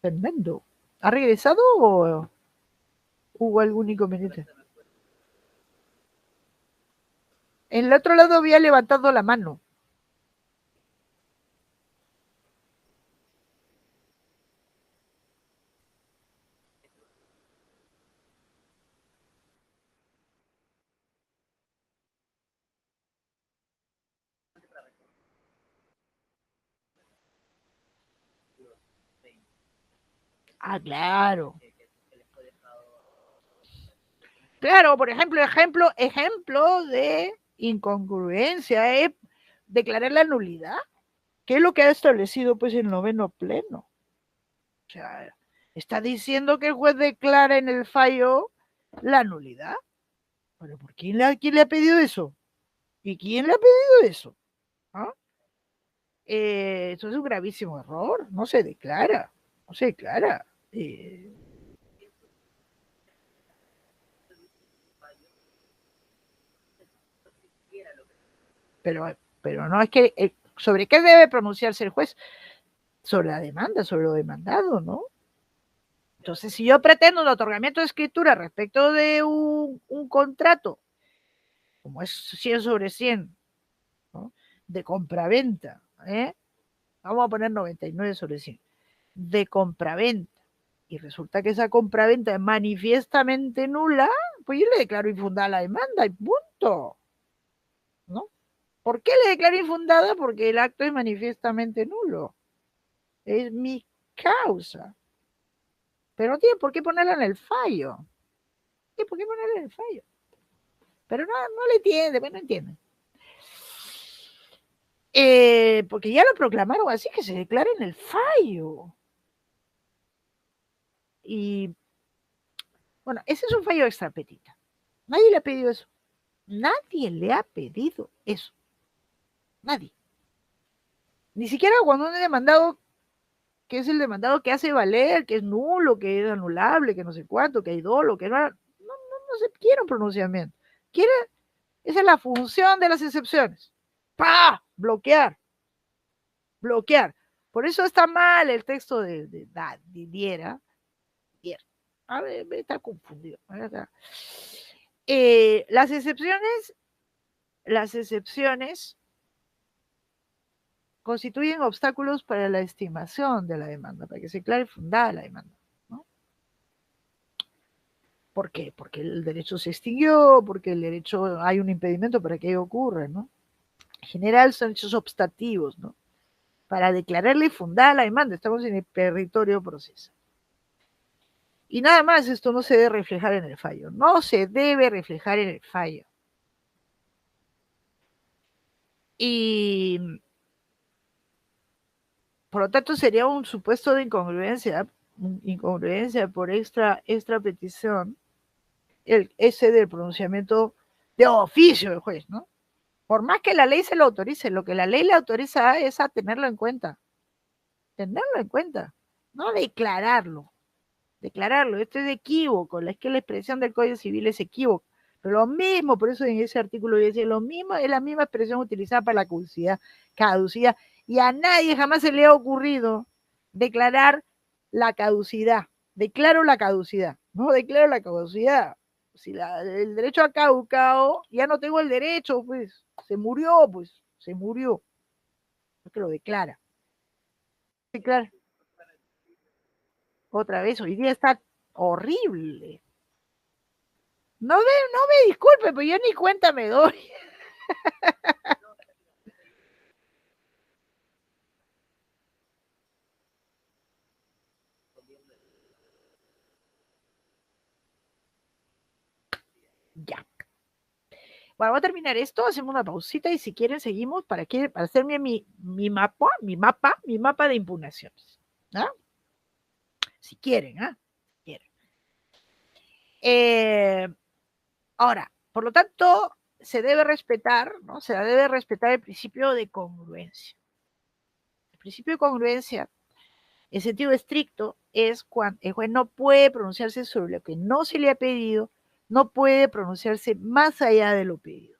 Tremendo. ¿Ha regresado o hubo algún inconveniente? En el otro lado había levantado la mano. Ah, claro. Claro, por ejemplo de incongruencia es declarar la nulidad, que es lo que ha establecido pues el noveno pleno. O sea, está diciendo que el juez declara en el fallo la nulidad. ¿Pero por quién le ha pedido eso? ¿Y quién le ha pedido eso? ¿Ah? Eso es un gravísimo error, no se declara, no se declara. Pero no es que, ¿sobre qué debe pronunciarse el juez? Sobre la demanda, sobre lo demandado, ¿no? Entonces, si yo pretendo un otorgamiento de escritura respecto de un contrato, como es 100 sobre 100, ¿no? De compraventa, vamos a poner 99 sobre 100, de compraventa, y resulta que esa compraventa es manifiestamente nula, pues yo le declaro infundada la demanda y punto, ¿no? ¿Por qué le declaro infundada? Porque el acto es manifiestamente nulo. Es mi causa. Pero no tiene por qué ponerla en el fallo. ¿Tiene por qué ponerla en el fallo? Pero no le entiende, pues no entiende. Porque ya lo proclamaron así, que se declara en el fallo. Y bueno, ese es un fallo extra petita. Nadie le ha pedido eso. Nadie le ha pedido eso. Nadie. Ni siquiera cuando un demandado, que es el demandado que hace valer, que es nulo, que es anulable, que no sé cuánto, que hay dolo, que no se quiere un pronunciamiento. Quiere, esa es la función de las excepciones. ¡Pah! Bloquear. Bloquear. Por eso está mal el texto de Didiera. A ver, me está confundido. Las excepciones constituyen obstáculos para la estimación de la demanda, para que se declare fundada la demanda, ¿no? ¿Por qué? Porque el derecho se extinguió, porque el derecho hay un impedimento para que ello ocurra, ¿no? En general son hechos obstativos, ¿no? Para declararle fundada la demanda, estamos en el territorio procesal. Y nada más, esto no se debe reflejar en el fallo, no se debe reflejar en el fallo. Y por lo tanto sería un supuesto de incongruencia por extra petición, ese del pronunciamiento de oficio del juez, ¿no? Por más que la ley se lo autorice, lo que la ley le autoriza es a tenerlo en cuenta, no declararlo, esto es equívoco, es que la expresión del Código Civil es equívoco, pero lo mismo, por eso en ese artículo dice, lo mismo, es la misma expresión utilizada para la caducidad, y a nadie jamás se le ha ocurrido declarar la caducidad, declaro la caducidad, no declaro la caducidad, si el derecho ha caducado, ya no tengo el derecho, pues, se murió, es que lo declara, otra vez, hoy día está horrible. No me disculpe, pero yo ni cuenta me doy. Ya. Bueno, voy a terminar esto, hacemos una pausita y si quieren seguimos para hacerme mi mapa de impugnaciones. ¿Ah? Si quieren, ¿ah? Si quieren. Ahora, por lo tanto, se debe respetar, ¿no? Se debe respetar el principio de congruencia. El principio de congruencia, en sentido estricto, es cuando el juez no puede pronunciarse sobre lo que no se le ha pedido, no puede pronunciarse más allá de lo pedido.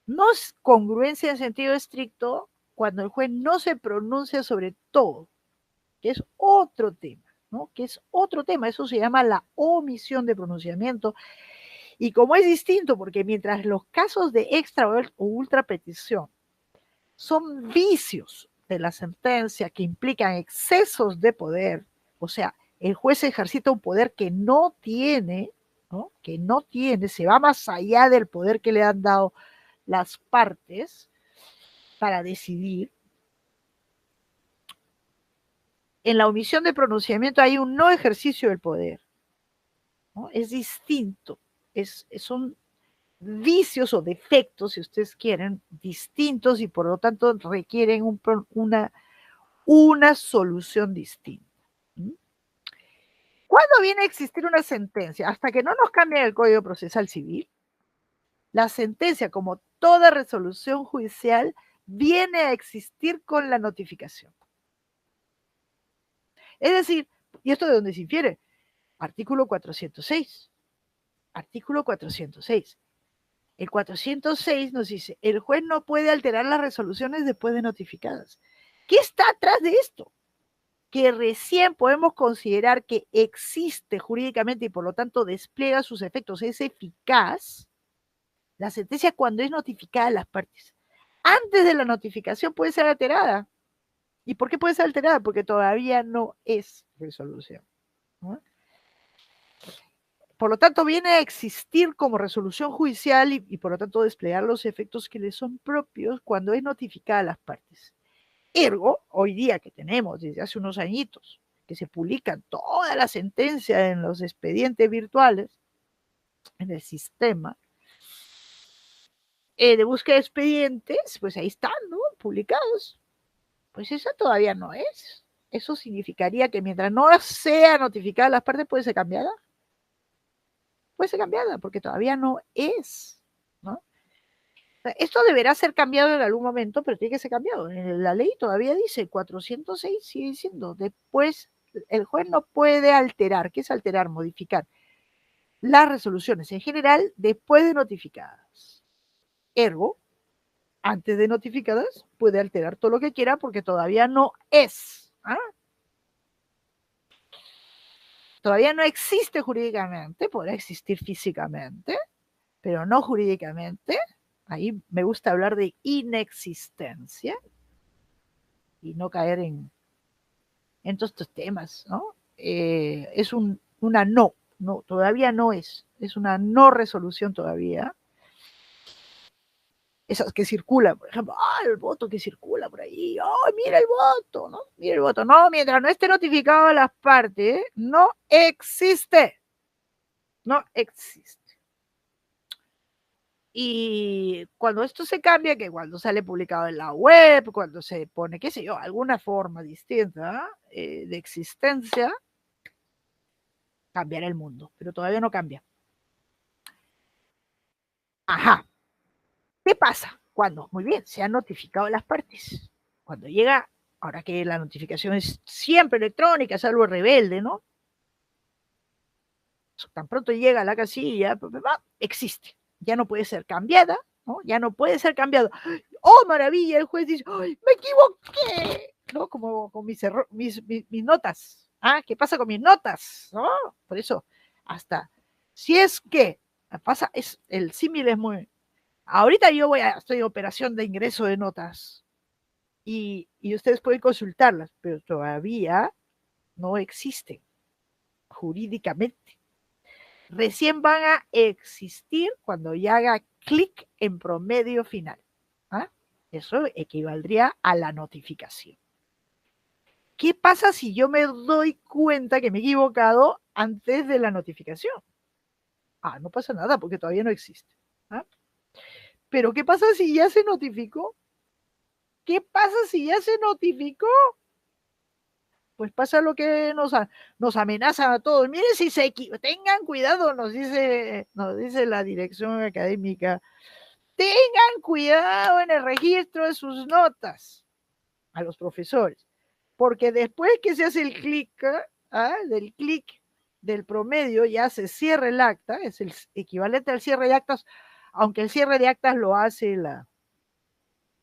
No es congruencia en sentido estricto cuando el juez no se pronuncia sobre todo, que es otro tema, ¿no? Que es otro tema, eso se llama la omisión de pronunciamiento. Y como es distinto, porque mientras los casos de extra o ultra petición son vicios de la sentencia que implican excesos de poder, o sea, el juez ejercita un poder que no tiene, ¿no? Que no tiene, se va más allá del poder que le han dado las partes para decidir. En la omisión de pronunciamiento hay un no ejercicio del poder, ¿no? Es distinto, son vicios o defectos, si ustedes quieren, distintos y por lo tanto requieren una solución distinta. ¿Cuándo viene a existir una sentencia? Hasta que no nos cambien el Código Procesal Civil, la sentencia, como toda resolución judicial, viene a existir con la notificación. Es decir, ¿y esto de dónde se infiere? Artículo 406. Artículo 406. El 406 nos dice, el juez no puede alterar las resoluciones después de notificadas. ¿Qué está atrás de esto? Que recién podemos considerar que existe jurídicamente y por lo tanto despliega sus efectos, es eficaz, la sentencia cuando es notificada a las partes. Antes de la notificación puede ser alterada. ¿Y por qué puede ser alterada? Porque todavía no es resolución, ¿no? Por lo tanto, viene a existir como resolución judicial y por lo tanto desplegar los efectos que le son propios cuando es notificada a las partes. Ergo, hoy día que tenemos desde hace unos añitos que se publican todas las sentencias en los expedientes virtuales, en el sistema de búsqueda de expedientes, pues ahí están, ¿no? Publicados. Pues esa todavía no es. Eso significaría que mientras no sea notificada a las partes puede ser cambiada. Puede ser cambiada porque todavía no es, ¿no? Esto deberá ser cambiado en algún momento, pero tiene que ser cambiado. La ley todavía dice 406, sigue diciendo, después el juez no puede alterar. ¿Qué es alterar? Modificar las resoluciones en general después de notificadas. Ergo, antes de notificadas, puede alterar todo lo que quiera porque todavía no es. ¿Ah? Todavía no existe jurídicamente, podrá existir físicamente, pero no jurídicamente. Ahí me gusta hablar de inexistencia y no caer en todos estos temas, ¿no? Es una no, todavía no es una no resolución todavía. Esas que circulan, por ejemplo, el voto que circula por ahí, mira el voto, ¿no? Mira el voto, no, mientras no esté notificado a las partes, no existe, no existe. Y cuando esto se cambia, que cuando sale publicado en la web, cuando se pone, qué sé yo, alguna forma distinta de existencia, cambiará el mundo, pero todavía no cambia. Ajá. ¿Qué pasa? Cuando, muy bien, se han notificado las partes. Cuando llega, ahora que la notificación es siempre electrónica, es algo rebelde, ¿no? Tan pronto llega a la casilla, existe. Ya no puede ser cambiada, ¿no? Ya no puede ser cambiado. ¡Oh, maravilla! El juez dice, ¡ay, me equivoqué! ¿No? Como con mis notas. ¿Qué pasa con mis notas? ¿No? Por eso, hasta, si es que pasa, el símil es muy... Ahorita yo estoy en operación de ingreso de notas y ustedes pueden consultarlas, pero todavía no existen jurídicamente. Recién van a existir cuando ya haga clic en promedio final. Eso equivaldría a la notificación. ¿Qué pasa si yo me doy cuenta que me he equivocado antes de la notificación? No pasa nada porque todavía no existe. Pero ¿qué pasa si ya se notificó? ¿Qué pasa si ya se notificó? Pues pasa lo que nos amenazan a todos. Miren si tengan cuidado, nos dice la dirección académica. Tengan cuidado en el registro de sus notas a los profesores, porque después que se hace el clic, del clic, del promedio ya se cierra el acta, es el equivalente al cierre de actas, aunque el cierre de actas lo hace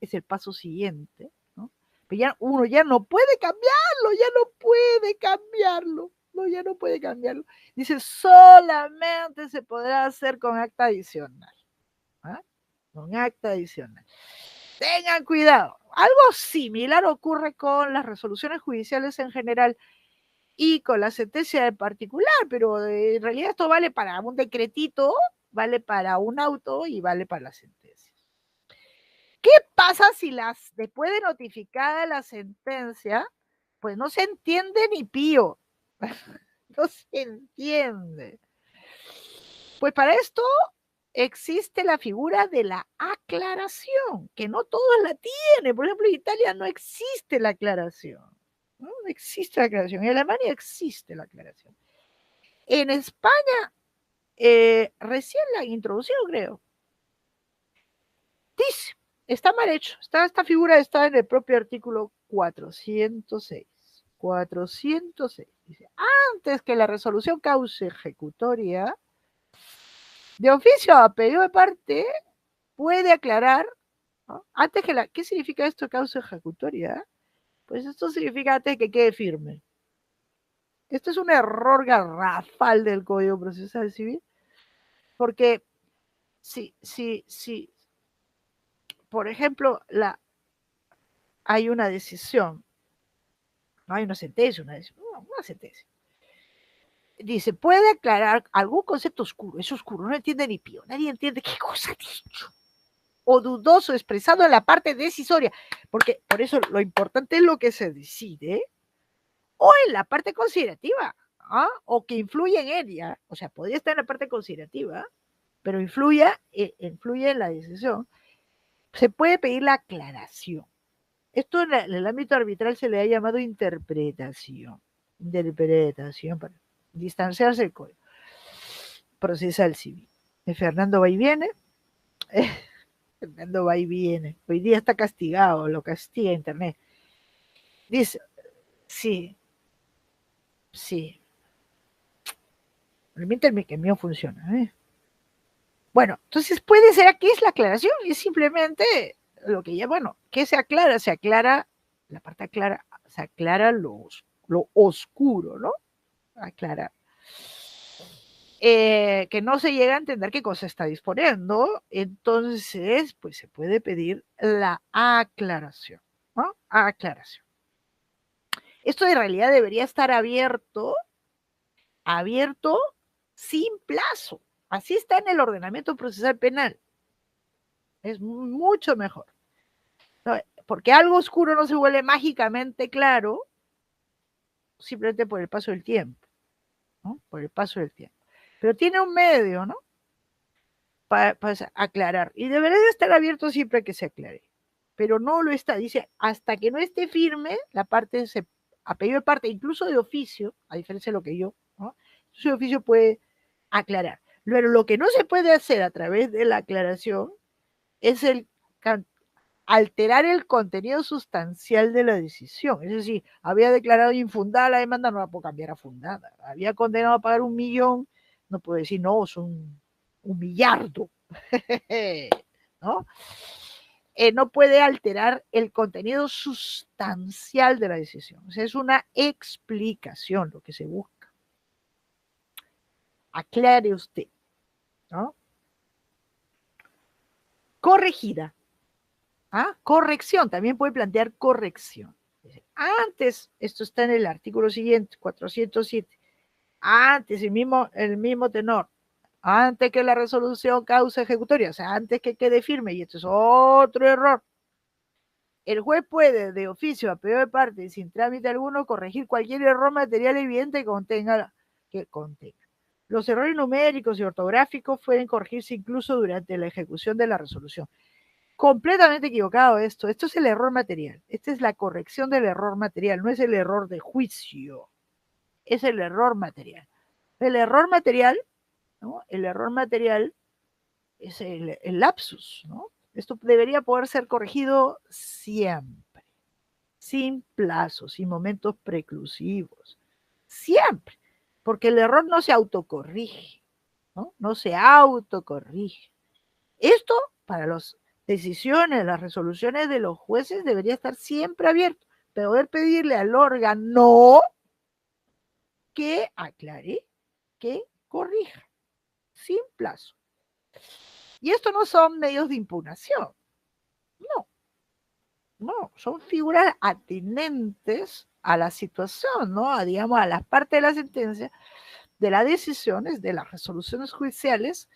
es el paso siguiente, ¿no? Pero ya uno ya no puede cambiarlo, ya no puede cambiarlo, no, ya no puede cambiarlo. Dice, solamente se podrá hacer con acta adicional, ¿ah? Con acta adicional. Tengan cuidado. Algo similar ocurre con las resoluciones judiciales en general y con la sentencia en particular, pero en realidad esto vale para un decretito, vale para un auto y vale para la sentencia. ¿Qué pasa si después de notificada la sentencia, pues no se entiende ni pío? No se entiende. Pues para esto existe la figura de la aclaración, que no todos la tienen. Por ejemplo, en Italia no existe la aclaración. No existe la aclaración. En Alemania existe la aclaración. En España recién la han introducido, creo. Dice, está mal hecho. Esta figura está en el propio artículo 406. 406. Dice, antes que la resolución cause ejecutoria, de oficio a pedido de parte, puede aclarar, ¿no? Antes que ¿qué significa esto causa ejecutoria? Pues esto significa antes que quede firme. Esto es un error garrafal del Código Procesal Civil, porque si por ejemplo, hay una decisión, no hay una sentencia, una sentencia. Dice, puede aclarar algún concepto oscuro, es oscuro, no entiende ni pío, nadie entiende qué cosa ha dicho, o dudoso expresado en la parte decisoria, porque por eso lo importante es lo que se decide, o en la parte considerativa, ¿ah? O que influye en ella, o sea, podría estar en la parte considerativa, pero influye en la decisión, se puede pedir la aclaración. Esto en el ámbito arbitral se le ha llamado interpretación para distanciarse del Código Procesal Civil. Fernando va y viene. Fernando va y viene. Hoy día está castigado, lo castiga Internet. Dice, sí. Permítanme que el mío funciona. Bueno, entonces puede ser, aquí es la aclaración, es simplemente lo que ya, bueno, ¿qué se aclara? Se aclara, la parte aclara, se aclara lo oscuro, ¿no? Aclara. Que no se llega a entender qué cosa está disponiendo, entonces, pues se puede pedir la aclaración, ¿no? Aclaración. Esto en realidad debería estar abierto sin plazo. Así está en el ordenamiento procesal penal. Es mucho mejor. Porque algo oscuro no se vuelve mágicamente claro simplemente por el paso del tiempo, ¿no? Por el paso del tiempo. Pero tiene un medio, ¿no? Para aclarar. Y debería estar abierto siempre que se aclare. Pero no lo está. Dice, hasta que no esté firme, la parte a pedido de parte, incluso de oficio, a diferencia de lo que yo, ¿no? Su oficio puede aclarar. Pero lo que no se puede hacer a través de la aclaración es alterar el contenido sustancial de la decisión. Es decir, había declarado infundada la demanda, no la puedo cambiar a fundada. Había condenado a pagar 1 millón, no puedo decir, no, son 1 millardo. ¿No? No puede alterar el contenido sustancial de la decisión. O sea, es una explicación lo que se busca. Aclare usted, ¿no? Corregida. ¿Ah? Corrección, también puede plantear corrección. Antes, esto está en el artículo siguiente, 407, antes el mismo tenor, antes que la resolución causa ejecutoria, o sea, antes que quede firme, y esto es otro error, el juez puede, de oficio a pedido de parte y sin trámite alguno, corregir cualquier error material evidente que contenga. Los errores numéricos y ortográficos pueden corregirse incluso durante la ejecución de la resolución. Completamente equivocado esto es el error material, esta es la corrección del error material, no es el error de juicio, es el error material. El error material, ¿no? El error material es el lapsus, ¿no? Esto debería poder ser corregido siempre, sin plazos, sin momentos preclusivos, siempre, porque el error no se autocorrige, ¿no? No se autocorrige. Esto para las decisiones, las resoluciones de los jueces debería estar siempre abierto, poder pedirle al órgano que aclare, que corrija, sin plazo. Y esto no son medios de impugnación, no, son figuras atinentes a la situación, ¿no? Digamos, a las partes de la sentencia, de las decisiones, de las resoluciones judiciales,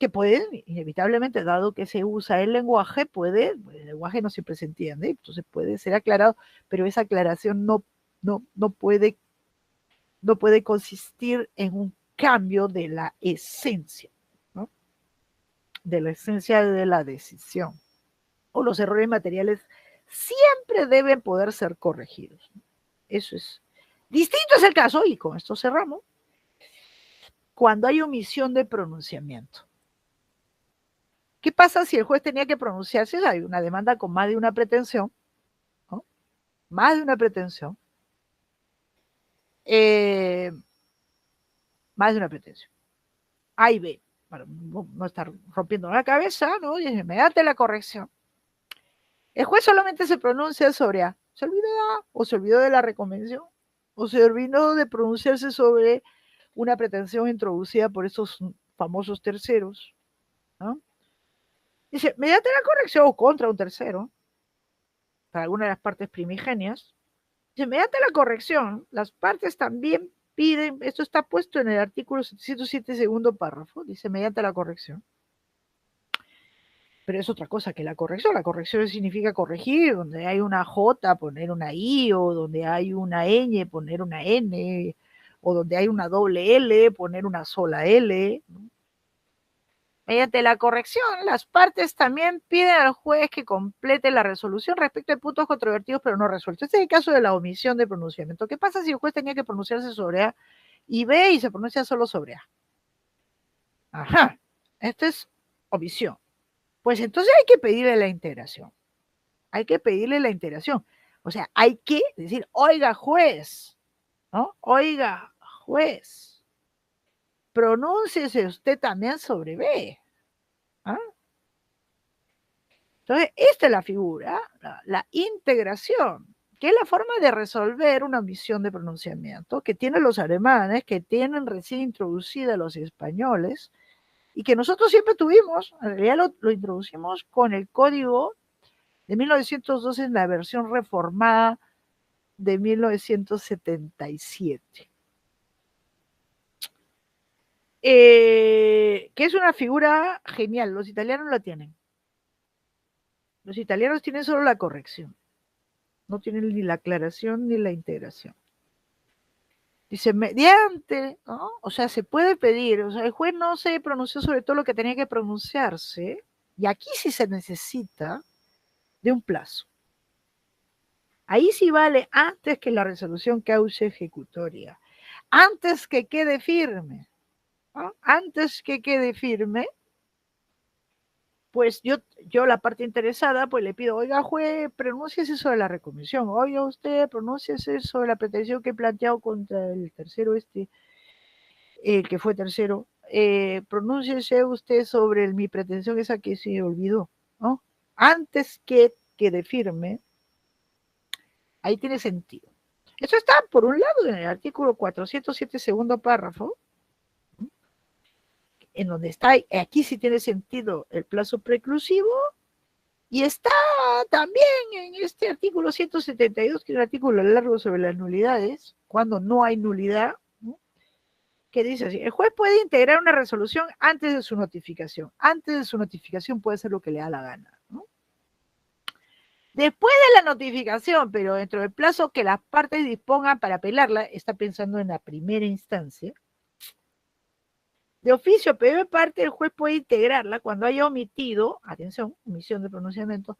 que pueden, inevitablemente, dado que se usa el lenguaje, el lenguaje no siempre se entiende, entonces puede ser aclarado, pero esa aclaración no puede consistir en un cambio de la esencia, ¿no? De la esencia de la decisión. O los errores materiales siempre deben poder ser corregidos. Eso es. Distinto es el caso, y con esto cerramos, cuando hay omisión de pronunciamiento. ¿Qué pasa si el juez tenía que pronunciarse? Hay una demanda con más de una pretensión, ¿no? Más de una pretensión. Más de una pretensión. A y B, para no estar rompiendo la cabeza, ¿no? Y inmediatamente la corrección. El juez solamente se pronuncia sobre A. ¿Se olvidó de A? ¿O se olvidó de la reconvención? ¿O se olvidó de pronunciarse sobre una pretensión introducida por esos famosos terceros? ¿No? Dice, mediante la corrección o contra un tercero, para alguna de las partes primigenias, dice, mediante la corrección, las partes también piden, esto está puesto en el artículo 707, segundo párrafo, dice, mediante la corrección. Pero es otra cosa que la corrección. La corrección significa corregir, donde hay una J, poner una I, o donde hay una ñ, poner una N, o donde hay una doble L, poner una sola L, ¿no? Mediante la corrección, las partes también piden al juez que complete la resolución respecto de puntos controvertidos pero no resueltos. Este es el caso de la omisión de pronunciamiento. ¿Qué pasa si el juez tenía que pronunciarse sobre A y B y se pronuncia solo sobre A? Ajá, esto es omisión. Pues entonces hay que pedirle la integración. Hay que pedirle la integración. O sea, hay que decir, oiga juez, ¿no? Oiga juez, pronúnciese usted también sobre B. ¿Ah? Entonces, esta es la figura, la integración, que es la forma de resolver una omisión de pronunciamiento que tienen los alemanes, que tienen recién introducida los españoles, y que nosotros siempre tuvimos. En realidad lo introducimos con el código de 1912 en la versión reformada de 1977. Que es una figura genial, los italianos la tienen. Los italianos tienen solo la corrección, no tienen ni la aclaración ni la integración. Dice, mediante, ¿no? O sea, se puede pedir, o sea, el juez no se pronunció sobre todo lo que tenía que pronunciarse, y aquí sí se necesita de un plazo. Ahí sí vale antes que la resolución causa ejecutoria, antes que quede firme, ¿no? Antes que quede firme, pues yo la parte interesada, pues le pido, oiga juez, pronúnciese sobre la reconvención, oiga usted, pronúnciese sobre la pretensión que he planteado contra el tercero que fue tercero, pronúnciese usted sobre mi pretensión esa que se olvidó, ¿no? Antes que quede firme, ahí tiene sentido. Eso está, por un lado, en el artículo 407, segundo párrafo, en donde está, aquí sí tiene sentido el plazo preclusivo, y está también en este artículo 172, que es un artículo largo sobre las nulidades, cuando no hay nulidad, ¿no? Que dice así, el juez puede integrar una resolución antes de su notificación. Antes de su notificación puede hacer lo que le da la gana, ¿no? Después de la notificación, pero dentro del plazo que las partes dispongan para apelarla, está pensando en la primera instancia, de oficio, pero de parte el juez puede integrarla cuando haya omitido, atención, omisión de pronunciamiento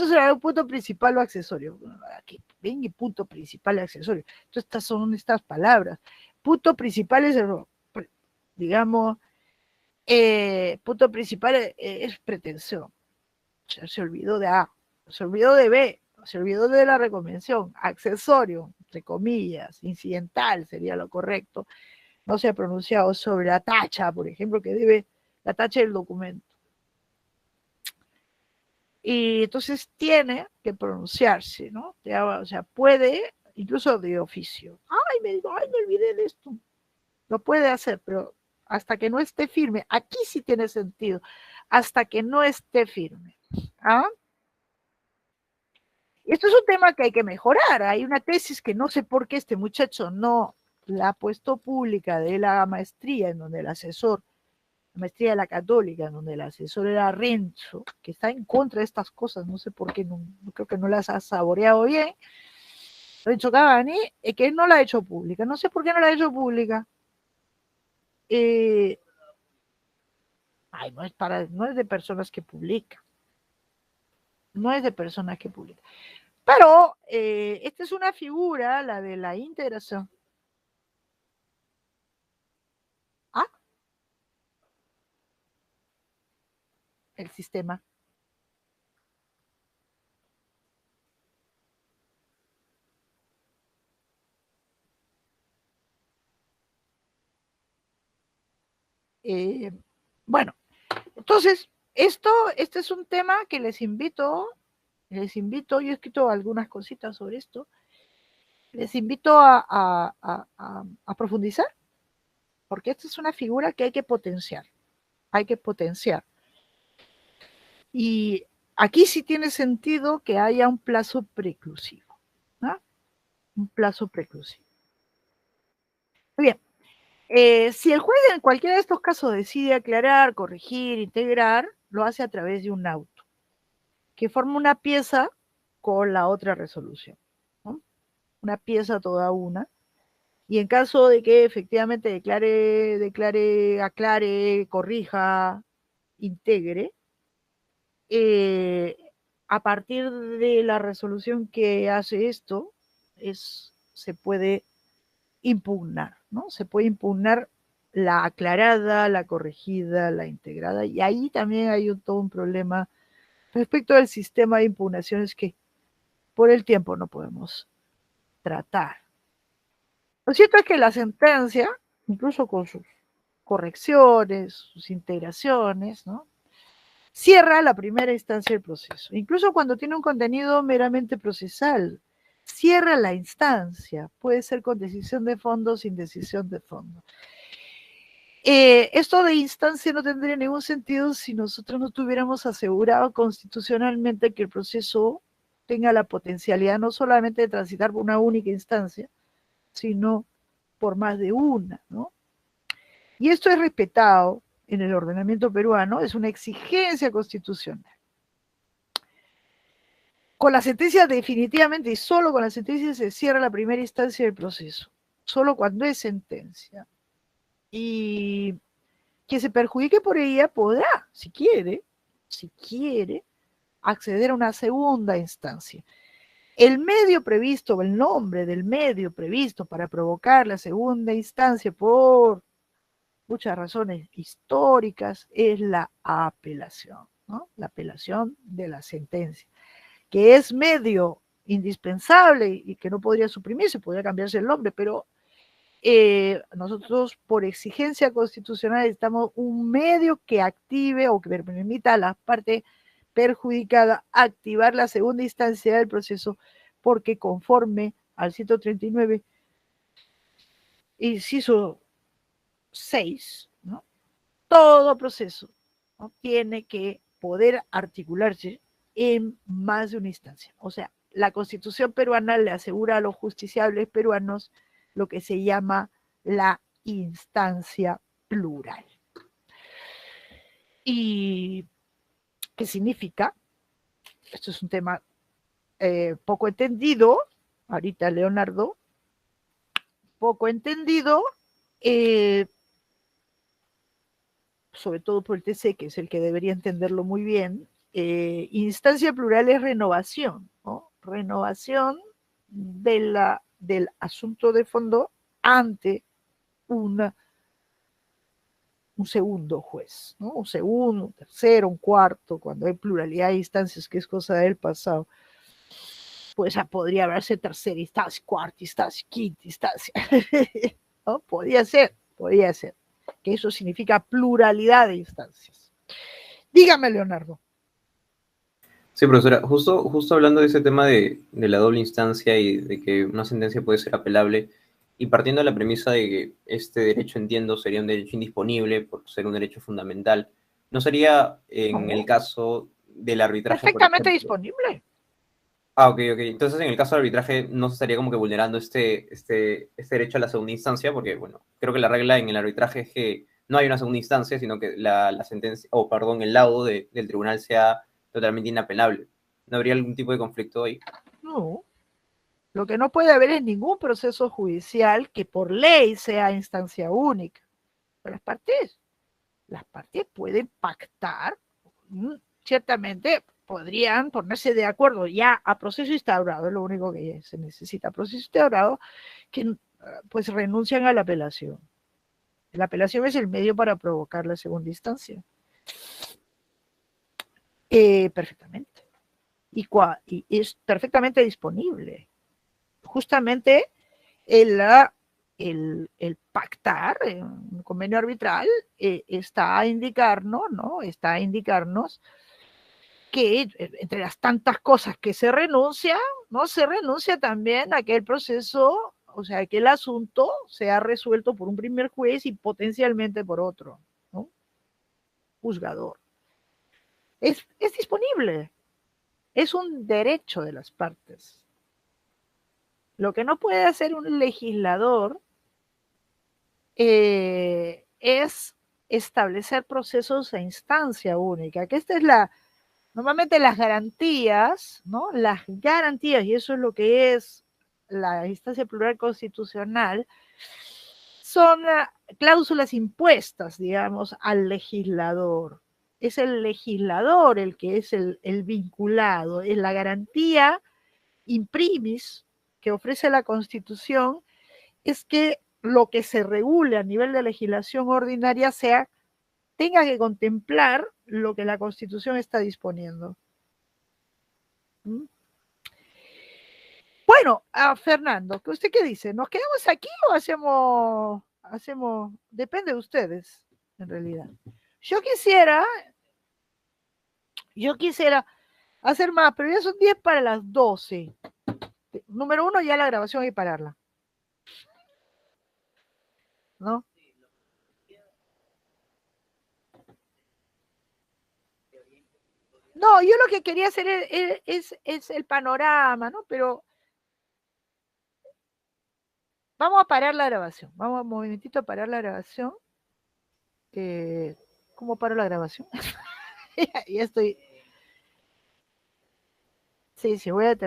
será un punto principal o accesorio. Aquí ven, y punto principal y accesorio. Entonces, estas son estas palabras. Punto principal es, digamos, punto principal es pretensión. O sea, se olvidó de A, se olvidó de B, se olvidó de la reconvención. Accesorio, entre comillas, incidental sería lo correcto, no se ha pronunciado sobre la tacha, por ejemplo, que debe la tacha del documento. Y entonces tiene que pronunciarse, ¿no? O sea, puede, incluso de oficio. Ay, me digo, ay, me olvidé de esto. Lo puede hacer, pero hasta que no esté firme. Aquí sí tiene sentido. Hasta que no esté firme. ¿Ah? Esto es un tema que hay que mejorar. Hay una tesis que no sé por qué este muchacho no la ha puesto pública de la maestría, en donde el asesor, la maestría de la Católica, en donde el asesor era Renzo, que está en contra de estas cosas, no sé por qué, no creo que no las ha saboreado bien. Renzo Cavani, que no la ha hecho pública. No sé por qué no la ha hecho pública. Ay, no es de personas que publican. No es de personas que publican. Pero esta es una figura, la de la integración. Ah, el sistema. Bueno, entonces, este es un tema que les invito, yo he escrito algunas cositas sobre esto, les invito a profundizar, porque esta es una figura que hay que potenciar. Y aquí sí tiene sentido que haya un plazo preclusivo, ¿no? Un plazo preclusivo. Muy bien. Si el juez en cualquiera de estos casos decide aclarar, corregir, integrar, lo hace a través de un auto, que forma una pieza con la otra resolución, ¿no? Una pieza toda una. Y en caso de que efectivamente aclare, corrija, integre, eh, a partir de la resolución que hace esto, se puede impugnar, ¿no? Se puede impugnar la aclarada, la corregida, la integrada, y ahí también hay todo un problema respecto al sistema de impugnaciones que por el tiempo no podemos tratar. Lo cierto es que la sentencia, incluso con sus correcciones, sus integraciones, ¿no?, cierra la primera instancia del proceso. Incluso cuando tiene un contenido meramente procesal, cierra la instancia. Puede ser con decisión de fondo, sin decisión de fondo. Esto de instancia no tendría ningún sentido si nosotros no tuviéramos asegurado constitucionalmente que el proceso tenga la potencialidad no solamente de transitar por una única instancia, sino por más de una, ¿no? Y esto es respetado en el ordenamiento peruano, es una exigencia constitucional. Con la sentencia definitivamente y solo con la sentencia se cierra la primera instancia del proceso, solo cuando es sentencia. Y quien se perjudique por ella podrá, si quiere, acceder a una segunda instancia. El medio previsto, el nombre del medio previsto para provocar la segunda instancia por muchas razones históricas es la apelación, ¿no? La apelación de la sentencia, que es medio indispensable y que no podría suprimirse, podría cambiarse el nombre, pero nosotros por exigencia constitucional necesitamos un medio que active o que permita a la parte perjudicada activar la segunda instancia del proceso, porque conforme al 139, inciso 6, ¿no?, todo proceso, ¿no?, tiene que poder articularse en más de una instancia. O sea, la Constitución peruana le asegura a los justiciables peruanos lo que se llama la instancia plural. ¿Y qué significa? Esto es un tema poco entendido, ahorita Leonardo, poco entendido, sobre todo por el TC, que es el que debería entenderlo muy bien. Instancia plural es renovación, ¿no? Renovación del asunto de fondo ante un segundo juez, ¿no? Un segundo, un tercero, un cuarto, cuando hay pluralidad de instancias, que es cosa del pasado. después podría verse tercera instancia, cuarta instancia, quinta instancia. ¿No? Podría ser, que eso significa pluralidad de instancias. Dígame, Leonardo. Sí, profesora, justo hablando de ese tema de la doble instancia y de que una sentencia puede ser apelable, y partiendo de la premisa de que este derecho, entiendo, sería un derecho indisponible por ser un derecho fundamental, ¿no sería en el caso del arbitraje, por perfectamente ejemplo? disponible. Ah, ok. Entonces, en el caso del arbitraje, no se estaría como que vulnerando este derecho a la segunda instancia, porque, bueno, creo que la regla en el arbitraje es que no hay una segunda instancia, sino que la sentencia, o perdón, el laudo del tribunal sea totalmente inapelable. ¿No habría algún tipo de conflicto ahí? No. Lo que no puede haber es ningún proceso judicial que por ley sea instancia única. Pero las partes pueden pactar, ciertamente podrían ponerse de acuerdo ya a proceso instaurado, es lo único que se necesita, proceso instaurado, que pues renuncian a la apelación. La apelación es el medio para provocar la segunda instancia. Perfectamente. Y es perfectamente disponible. Justamente el pactar un convenio arbitral está a indicarnos, ¿no? Está a indicarnos que entre las tantas cosas que se renuncia, ¿no? Se renuncia también a que el proceso, o sea, que el asunto sea resuelto por un primer juez y potencialmente por otro, ¿no? Juzgador. Es disponible, es un derecho de las partes. Lo que no puede hacer un legislador es establecer procesos a instancia única, que esta es normalmente las garantías, ¿no? Las garantías, y eso es lo que es la instancia plural constitucional, son cláusulas impuestas, digamos, al legislador. Es el legislador el que es el vinculado, es la garantía imprimis que ofrece la Constitución, es que lo que se regule a nivel de legislación ordinaria tenga que contemplar lo que la Constitución está disponiendo. Bueno, Fernando, ¿usted qué dice? ¿Nos quedamos aquí o hacemos, depende de ustedes, en realidad? Yo quisiera hacer más, pero ya son 10 para las 12. Número 1, ya la grabación hay que pararla, ¿no? No, yo lo que quería hacer es el panorama, ¿no? Pero vamos a parar la grabación. Vamos un momentito a parar la grabación. ¿Cómo paro la grabación? Ya estoy. Sí, voy a tener.